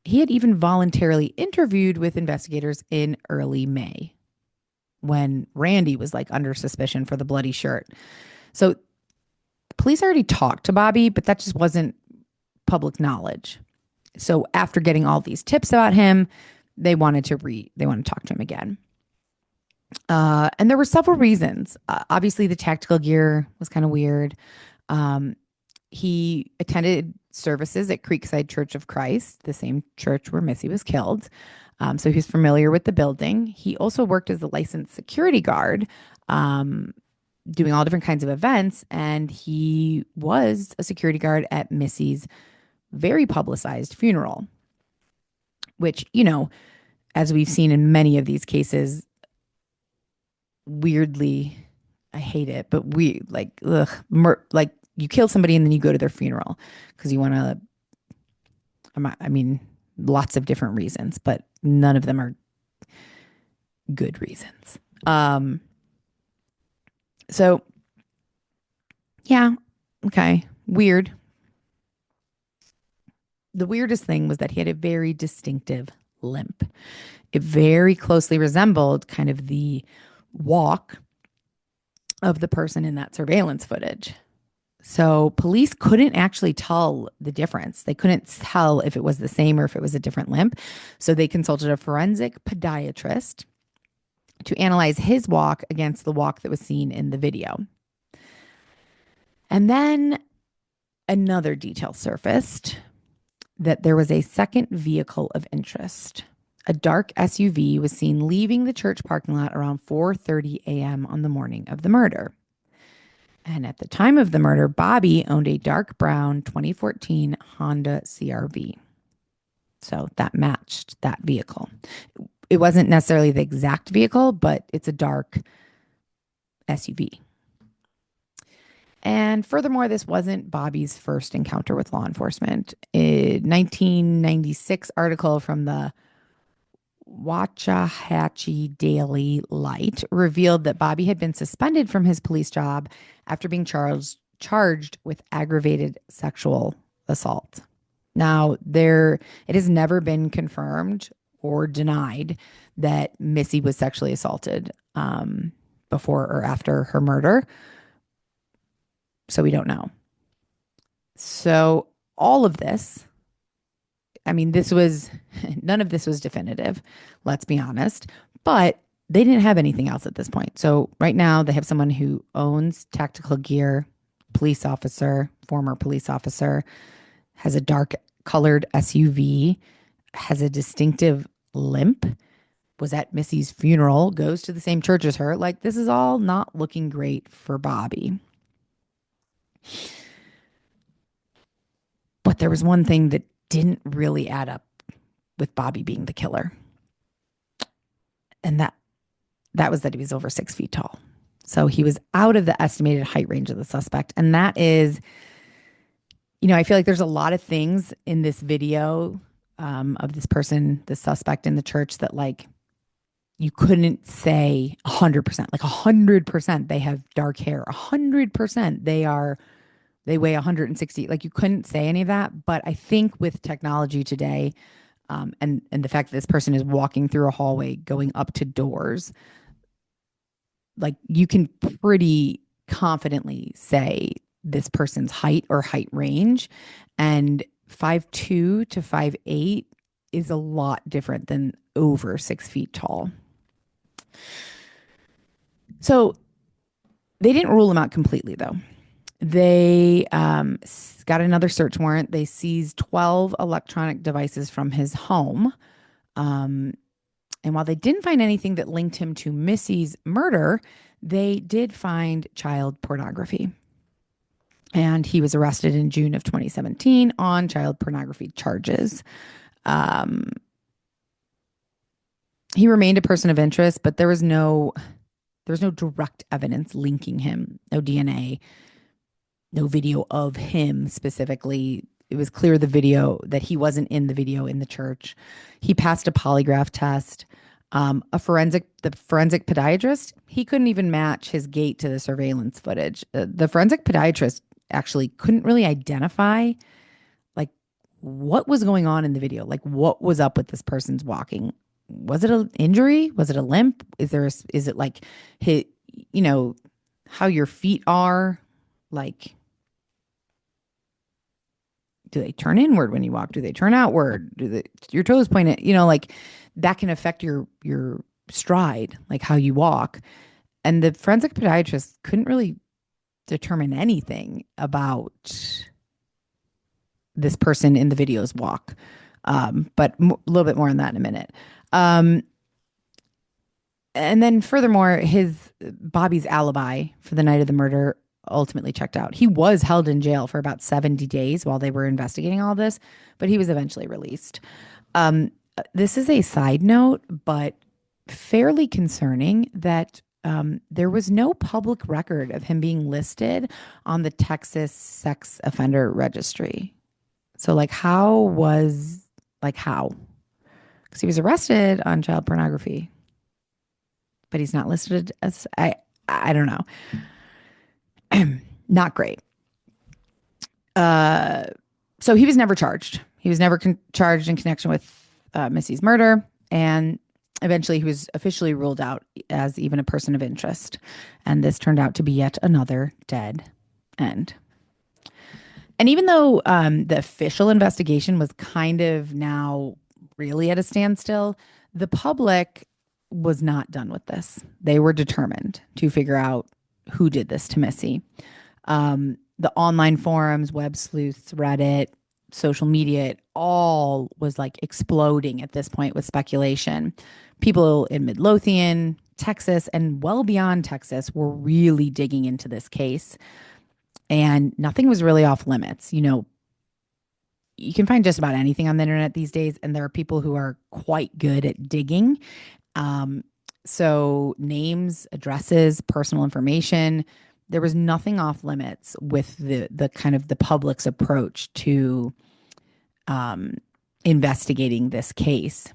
He had even voluntarily interviewed with investigators in early May, when Randy was like under suspicion for the bloody shirt. So police already talked to Bobby, but that just wasn't public knowledge. So after getting all these tips about him, they wanted to talk to him again. And there were several reasons. Obviously, the tactical gear was kind of weird. Um, he attended services at Creekside Church of Christ, the same church where Missy was killed. So he's familiar with the building. He also worked as a licensed security guard, um, doing all different kinds of events. And he was a security guard at Missy's very publicized funeral, which, as we've seen in many of these cases, weirdly, I hate it, but we like, ugh, like you kill somebody and then you go to their funeral because you want to, I mean, lots of different reasons, but none of them are good reasons. Um, so yeah, okay, weird. The weirdest thing was that he had a very distinctive limp. It very closely resembled kind of the walk of the person in that surveillance footage. So police couldn't actually tell the difference. They couldn't tell if it was the same or if it was a different limp. So they consulted a forensic podiatrist to analyze his walk against the walk that was seen in the video. And then another detail surfaced that there was a second vehicle of interest. A dark SUV was seen leaving the church parking lot around 4:30 a.m. on the morning of the murder. And at the time of the murder, Bobby owned a dark brown 2014 Honda CRV. So that matched that vehicle. It wasn't necessarily the exact vehicle, but it's a dark SUV. And furthermore, this wasn't Bobby's first encounter with law enforcement. A 1996 article from the Waxahachie Daily Light revealed that Bobby had been suspended from his police job after being charged with aggravated sexual assault. Now, it has never been confirmed or denied that Missy was sexually assaulted before or after her murder. So we don't know. So all of this, I mean, none of this was definitive, let's be honest, but they didn't have anything else at this point. So right now they have someone who owns tactical gear, police officer, former police officer, has a dark colored SUV, has a distinctive limp, was at Missy's funeral, goes to the same church as her. Like, this is all not looking great for Bobby. But there was one thing that didn't really add up with Bobby being the killer. And that was that he was over 6 feet tall. So he was out of the estimated height range of the suspect. And that is, I feel like there's a lot of things in this video of this person, the suspect in the church, that like you couldn't say 100%, like 100% they have dark hair, 100% they weigh 160. Like you couldn't say any of that. But I think with technology today, and the fact that this person is walking through a hallway, going up to doors, like you can pretty confidently say this person's height or height range. And 5'2" to 5'8" is a lot different than over 6 feet tall. So they didn't rule him out completely, though. They got another search warrant. They seized 12 electronic devices from his home. And while they didn't find anything that linked him to Missy's murder, they did find child pornography. And he was arrested in June of 2017 on child pornography charges. He remained a person of interest, but there was no direct evidence linking him. No DNA, no video of him specifically. It was clear that he wasn't in the video in the church. He passed a polygraph test. The forensic podiatrist, he couldn't even match his gait to the surveillance footage. The forensic podiatrist actually couldn't really identify like what was going on in the video. Like what was up with this person's walking? Was it an injury? Was it a limp? Is it like how your feet are? Like, do they turn inward when you walk? Do they turn outward? Your toes point at, like that can affect your stride, like how you walk. And the forensic podiatrist couldn't really determine anything about this person in the video's walk. But a little bit more on that in a minute. Um, and then furthermore, his Bobby's alibi for the night of the murder ultimately checked out. He was held in jail for about 70 days while they were investigating all this, but he was eventually released. This is a side note, but fairly concerning that there was no public record of him being listed on the Texas sex offender registry. So, like, how? Because he was arrested on child pornography, but he's not listed as, I don't know. Not great. So he was never charged. He was never charged in connection with Missy's murder. And eventually he was officially ruled out as even a person of interest. And this turned out to be yet another dead end. And even though the official investigation was kind of now really at a standstill, the public was not done with this. They were determined to figure out who did this to Missy. The online forums, web sleuths, Reddit, social media, it all was like exploding at this point with speculation. People in Midlothian, Texas, and well beyond Texas were really digging into this case. And nothing was really off limits. You know, you can find just about anything on the internet these days, and there are people who are quite good at digging. So names, addresses, personal information, there was nothing off limits with the kind of the public's approach to investigating this case.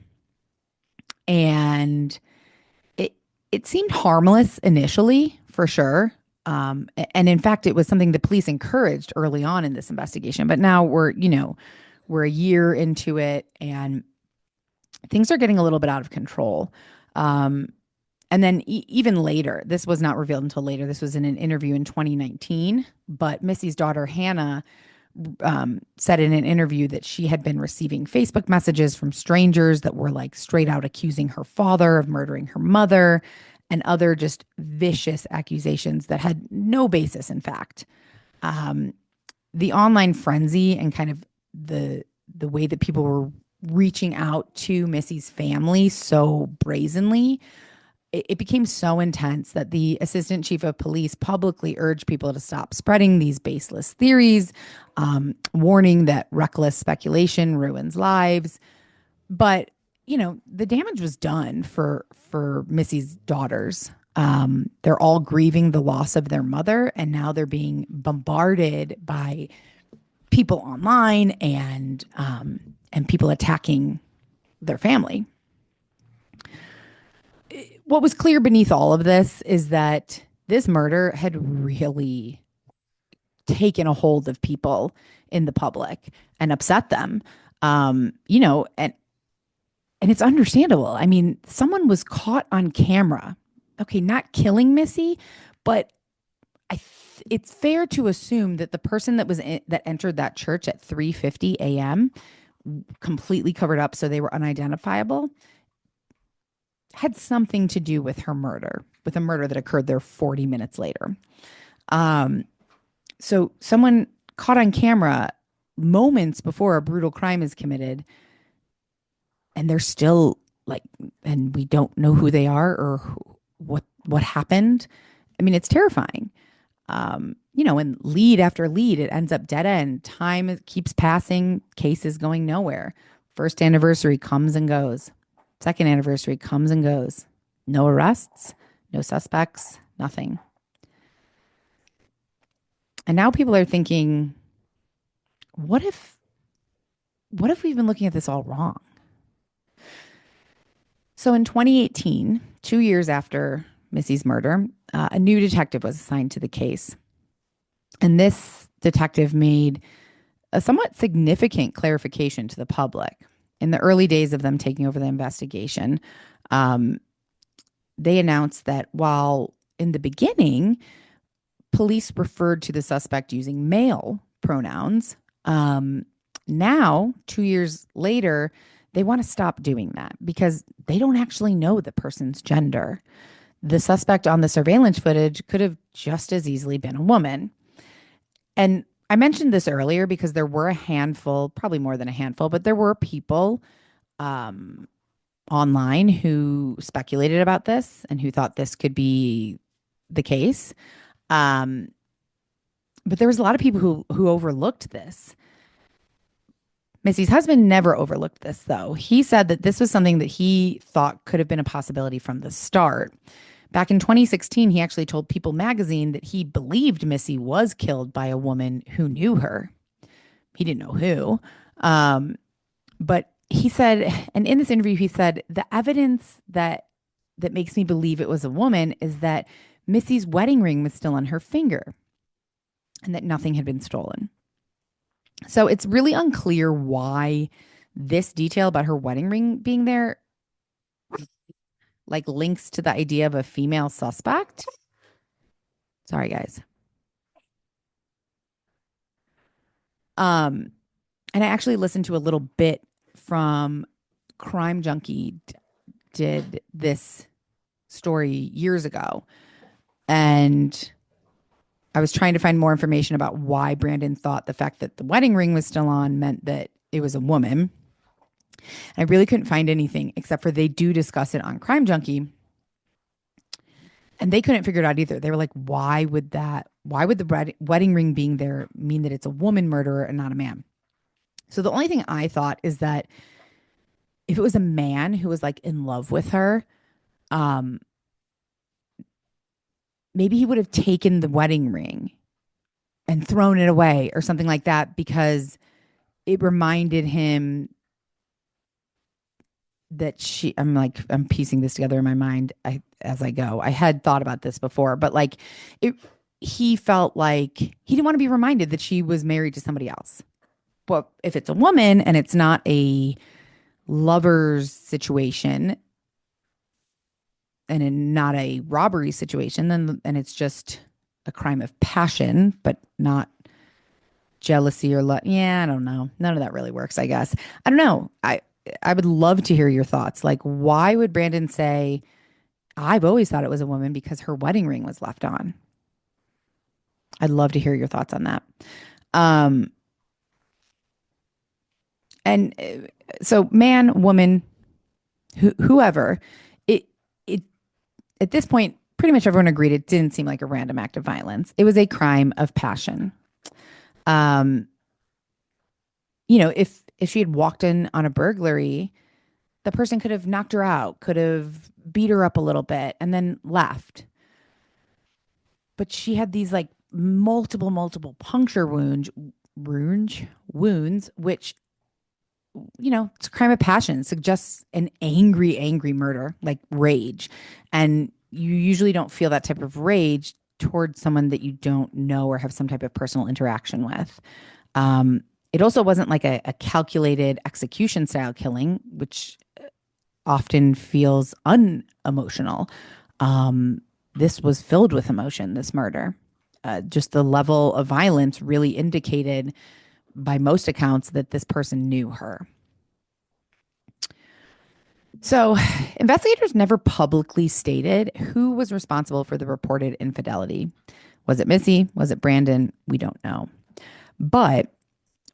And it seemed harmless initially, for sure. And in fact, it was something the police encouraged early on in this investigation. But now we're a year into it, and things are getting a little bit out of control. And then even later, this was not revealed until later. This was in an interview in 2019. But Missy's daughter, Hannah, said in an interview that she had been receiving Facebook messages from strangers that were like straight out accusing her father of murdering her mother and other just vicious accusations that had no basis in fact. The online frenzy and kind of the way that people were reaching out to Missy's family so brazenly, it became so intense that the assistant chief of police publicly urged people to stop spreading these baseless theories, warning that reckless speculation ruins lives. But, you know, the damage was done for Missy's daughters. They're all grieving the loss of their mother, and now they're being bombarded by people online and people attacking their family. What was clear beneath all of this is that this murder had really taken a hold of people in the public and upset them. You know, and it's understandable. I mean, someone was caught on camera. Okay, not killing Missy, but it's fair to assume that the person that entered that church at 3:50 a.m. completely covered up so they were unidentifiable had something to do with her murder, with a murder that occurred there 40 minutes later. So someone caught on camera moments before a brutal crime is committed, and they're still like, and we don't know who they are or what happened. I mean, it's terrifying. You know, and lead after lead, it ends up dead end. Time keeps passing, case is going nowhere. First anniversary comes and goes. Second anniversary comes and goes. No arrests, no suspects, nothing. And now people are thinking, what if we've been looking at this all wrong? So in 2018, 2 years after Missy's murder, a new detective was assigned to the case. And this detective made a somewhat significant clarification to the public. In the early days of them taking over the investigation, they announced that while in the beginning, police referred to the suspect using male pronouns, now, 2 years later, they want to stop doing that because they don't actually know the person's gender. The suspect on the surveillance footage could have just as easily been a woman. And I mentioned this earlier because there were a handful, probably more than a handful, but there were people um, online who speculated about this and who thought this could be the case. Um, but there was a lot of people who overlooked this. Missy's husband never overlooked this, though. He said that this was something that he thought could have been a possibility from the start. Back in 2016, he actually told People magazine that he believed Missy was killed by a woman who knew her. He didn't know who. But he said, and in this interview, he said, the evidence that makes me believe it was a woman is that Missy's wedding ring was still on her finger and that nothing had been stolen. So it's really unclear why this detail about her wedding ring being there like links to the idea of a female suspect. Sorry, guys. Um, and I actually listened to a little bit from Crime Junkie did this story years ago. And I was trying to find more information about why Brandon thought the fact that the wedding ring was still on meant that it was a woman. I really couldn't find anything except for they do discuss it on Crime Junkie. And they couldn't figure it out either. They were like, why would the wedding ring being there mean that it's a woman murderer and not a man? So the only thing I thought is that if it was a man who was like in love with her, um, maybe he would have taken the wedding ring and thrown it away or something like that because it reminded him that I'm piecing this together in my mind as I go. I had thought about this before, but like it he felt like he didn't want to be reminded that she was married to somebody else. But if it's a woman and it's not a lover's situation not a robbery situation, then and it's just a crime of passion, but not jealousy or love. Yeah, I don't know. None of that really works, I guess. I don't know. I would love to hear your thoughts. Like, why would Brandon say, I've always thought it was a woman because her wedding ring was left on? I'd love to hear your thoughts on that. Um, and so man, woman, whoever, it it at this point, pretty much everyone agreed it didn't seem like a random act of violence. It was a crime of passion. Um, if she had walked in on a burglary, the person could have knocked her out, could have beat her up a little bit, and then left. But she had these like multiple puncture wounds, which it's a crime of passion. Suggests an angry murder, like rage. And you usually don't feel that type of rage towards someone that you don't know or have some type of personal interaction with. It also wasn't like a calculated execution style killing, which often feels unemotional. This was filled with emotion, this murder. Just the level of violence really indicated, by most accounts, that this person knew her. So, investigators never publicly stated who was responsible for the reported infidelity. Was it Missy? Was it Brandon? We don't know. But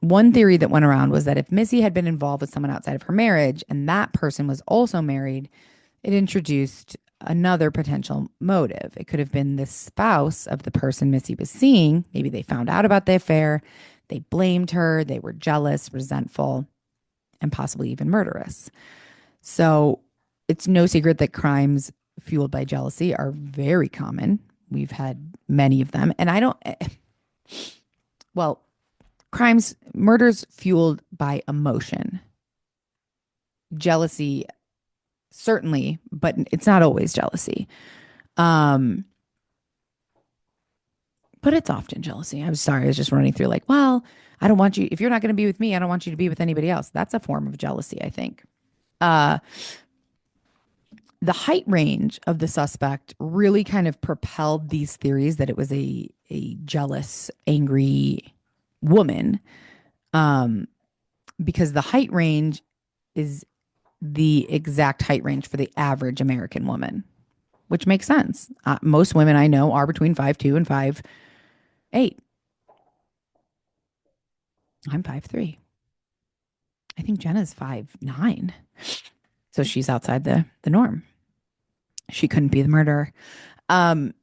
one theory that went around was that if Missy had been involved with someone outside of her marriage and that person was also married, it introduced another potential motive. It could have been the spouse of the person Missy was seeing. Maybe they found out about the affair. They blamed her. They were jealous, resentful, and possibly even murderous. So it's no secret that crimes fueled by jealousy are very common. We've had many of them. And murders fueled by emotion. Jealousy, certainly, but it's not always jealousy. But it's often jealousy. I'm sorry, I was just running through like, well, I don't want you, if you're not going to be with me, I don't want you to be with anybody else. That's a form of jealousy, I think. Uh, the height range of the suspect really kind of propelled these theories that it was a jealous, angry woman. Because the height range is the exact height range for the average American woman, which makes sense. Most women I know are between 5'2" and 5'8". I'm 5'3". I think Jenna's 5'9". So she's outside the norm. She couldn't be the murderer. Um,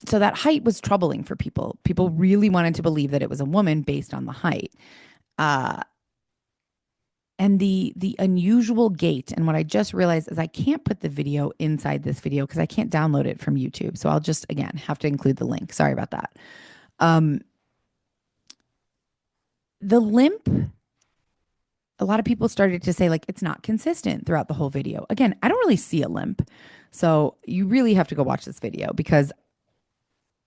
so that height was troubling for people. People really wanted to believe that it was a woman based on the height. Uh, and the unusual gait. And what I just realized is I can't put the video inside this video because I can't download it from YouTube. So I'll just again have to include the link. Sorry about that. Um, the limp, a lot of people started to say like it's not consistent throughout the whole video. Again, I don't really see a limp. So you really have to go watch this video because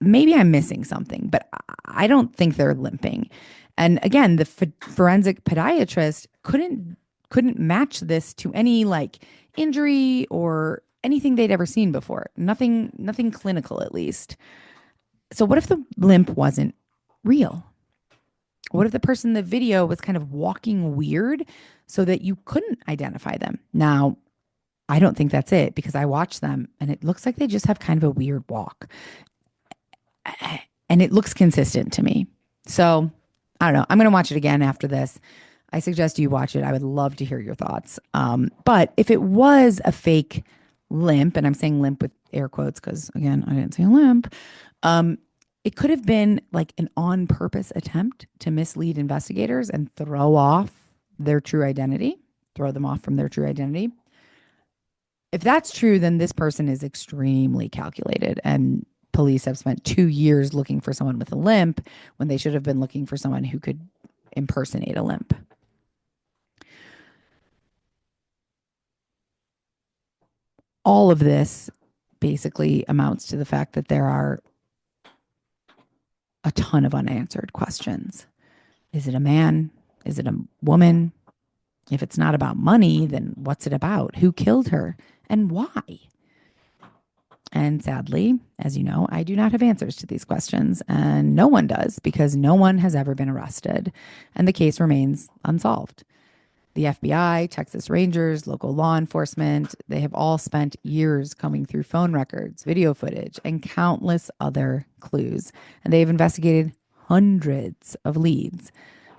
maybe I'm missing something, but I don't think they're limping. And again, the forensic podiatrist couldn't match this to any like injury or anything they'd ever seen before. Nothing clinical at least. So what if the limp wasn't real? What if the person in the video was kind of walking weird so that you couldn't identify them? Now, I don't think that's it because I watched them and it looks like they just have kind of a weird walk. And it looks consistent to me. So I don't know. I'm going to watch it again after this. I suggest you watch it. I would love to hear your thoughts. But if it was a fake limp, and I'm saying limp with air quotes because, again, I didn't say a limp, it could have been like an on purpose attempt to mislead investigators and throw off their true identity, throw them off from their true identity. If that's true, then this person is extremely calculated and police have spent 2 years looking for someone with a limp when they should have been looking for someone who could impersonate a limp. All of this basically amounts to the fact that there are a ton of unanswered questions. Is it a man? Is it a woman? If it's not about money, then what's it about? Who killed her and why? And sadly, as you know, I do not have answers to these questions, and no one does because no one has ever been arrested, and the case remains unsolved. The FBI, Texas Rangers, local law enforcement, they have all spent years combing through phone records, video footage, and countless other clues, and they've investigated hundreds of leads.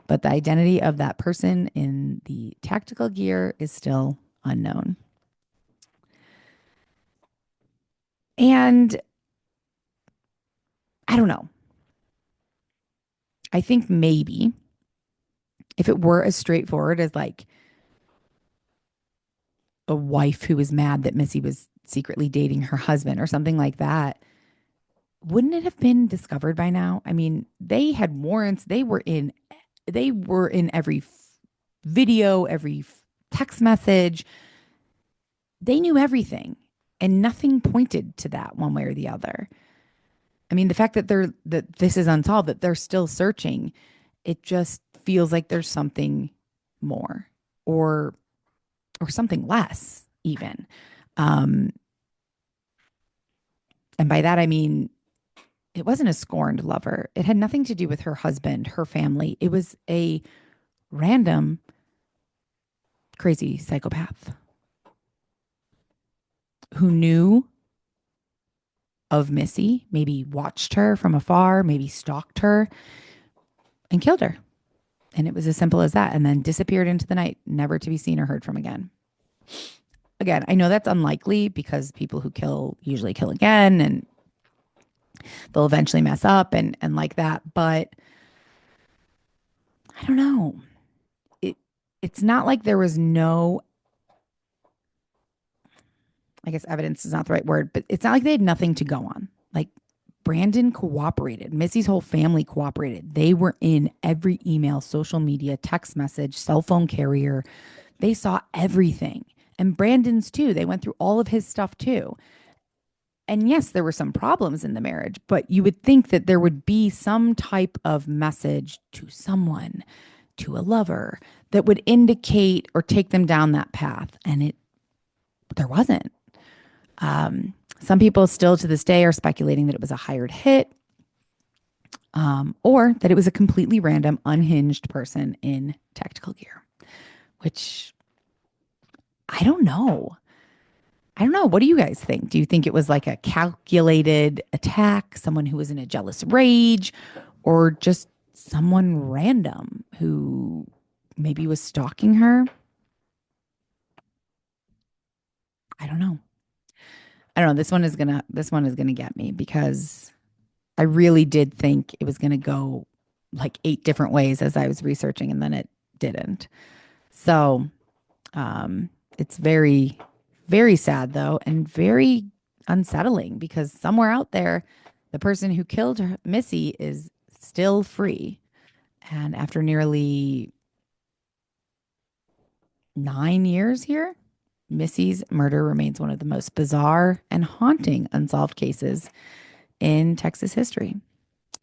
But the identity of that person in the tactical gear is still unknown. And I don't know. I think maybe if it were as straightforward as like a wife who was mad that Missy was secretly dating her husband or something like that, wouldn't it have been discovered by now? I mean, they had warrants. They were in every video, every text message. They knew everything and nothing pointed to that one way or the other. I mean, the fact that this is unsolved, that they're still searching, it just feels like there's something more or something less even. Um, and by that I mean it wasn't a scorned lover. It had nothing to do with her husband, her family. It was a random crazy psychopath who knew of Missy, maybe watched her from afar, maybe stalked her and killed her. And it was as simple as that. And then disappeared into the night, never to be seen or heard from again. Again, I know that's unlikely because people who kill usually kill again and they'll eventually mess up and like that. But I don't know. It's not like there was no, I guess evidence is not the right word, but it's not like they had nothing to go on. Like Brandon cooperated. Missy's whole family cooperated. They were in every email, social media, text message, cell phone carrier. They saw everything. And Brandon's too. They went through all of his stuff too. And yes, there were some problems in the marriage, but you would think that there would be some type of message to someone, to a lover, that would indicate or take them down that path. And there wasn't. Some people still to this day are speculating that it was a hired hit, or that it was a completely random, unhinged person in tactical gear, which I don't know. I don't know. What do you guys think? Do you think it was like a calculated attack, someone who was in a jealous rage, or just someone random who maybe was stalking her? I don't know. I don't know. This one is gonna get me because I really did think it was gonna go like 8 different ways as I was researching, and then it didn't. So it's very, very sad though, and very unsettling because somewhere out there, the person who killed Missy is still free. And after nearly 9 years here, Missy's murder remains one of the most bizarre and haunting unsolved cases in Texas history.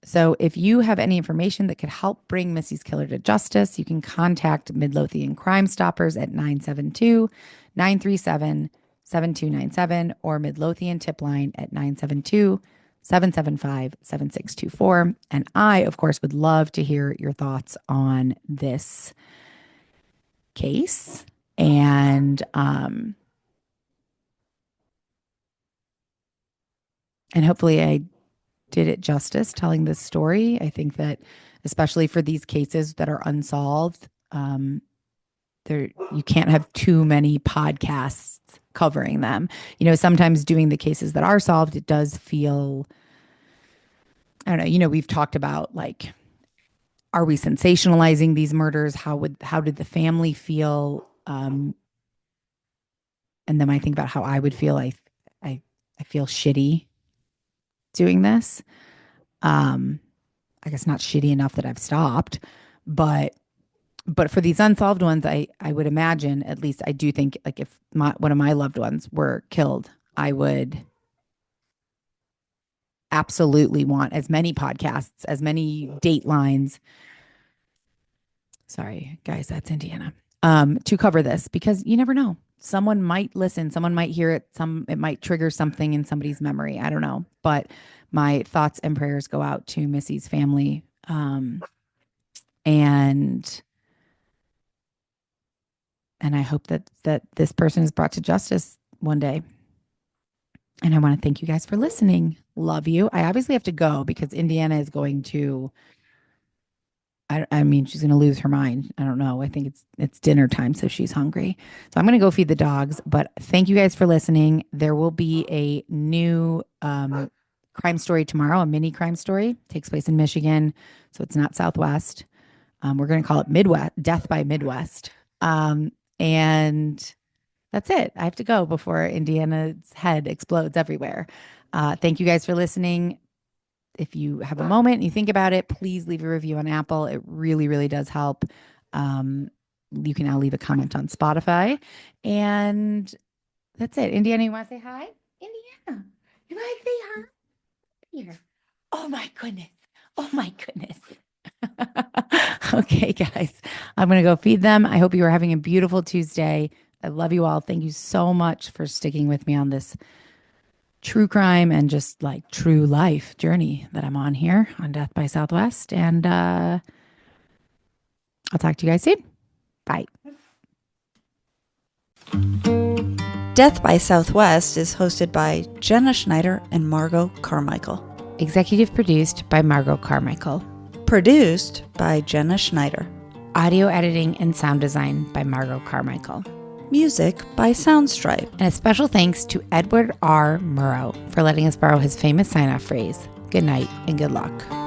So if you have any information that could help bring Missy's killer to justice, you can contact Midlothian Crime Stoppers at 972-937-7297 or Midlothian Tip Line at 972-775-7624. And I, of course, would love to hear your thoughts on this case. And hopefully I did it justice telling this story. I think that especially for these cases that are unsolved, there you can't have too many podcasts covering them. Sometimes doing the cases that are solved, it does feel, I don't know, we've talked about like, are we sensationalizing these murders? How did the family feel? And then I think about how I would feel. I feel shitty doing this. I guess not shitty enough that I've stopped, but for these unsolved ones, I would imagine, at least I do think, like if one of my loved ones were killed, I would absolutely want as many podcasts, as many datelines. Sorry, guys, that's Indiana. To cover this because you never know. Someone might listen, someone might hear it, it might trigger something in somebody's memory. I don't know. But my thoughts and prayers go out to Missy's family. And I hope that this person is brought to justice one day. And I want to thank you guys for listening. Love you. I obviously have to go because Indiana is going to, I mean, she's going to lose her mind. I don't know. I think it's dinner time, so she's hungry. So I'm going to go feed the dogs. But thank you guys for listening. There will be a new crime story tomorrow, a mini crime story. Takes place in Michigan, so it's not Southwest. We're going to call it Midwest, Death by Midwest. And that's it. I have to go before Indiana's head explodes everywhere. Thank you guys for listening. If you have a moment and you think about it, please leave a review on Apple. It really, really does help. You can now leave a comment on Spotify. And that's it. Indiana, you want to say hi? Indiana, you want to say hi? Here. Oh, my goodness. Oh, my goodness. Okay, guys, I'm going to go feed them. I hope you are having a beautiful Tuesday. I love you all. Thank you so much for sticking with me on this true crime and just like true life journey that I'm on here on Death by Southwest. And I'll talk to you guys soon. Bye. Death by Southwest is hosted by Jenna Schneider and Margot Carmichael. Executive produced by Margot Carmichael. Produced by Jenna Schneider. Audio editing and sound design by Margot Carmichael. Music by Soundstripe. And a special thanks to Edward R. Murrow for letting us borrow his famous sign-off phrase, "Good night and good luck."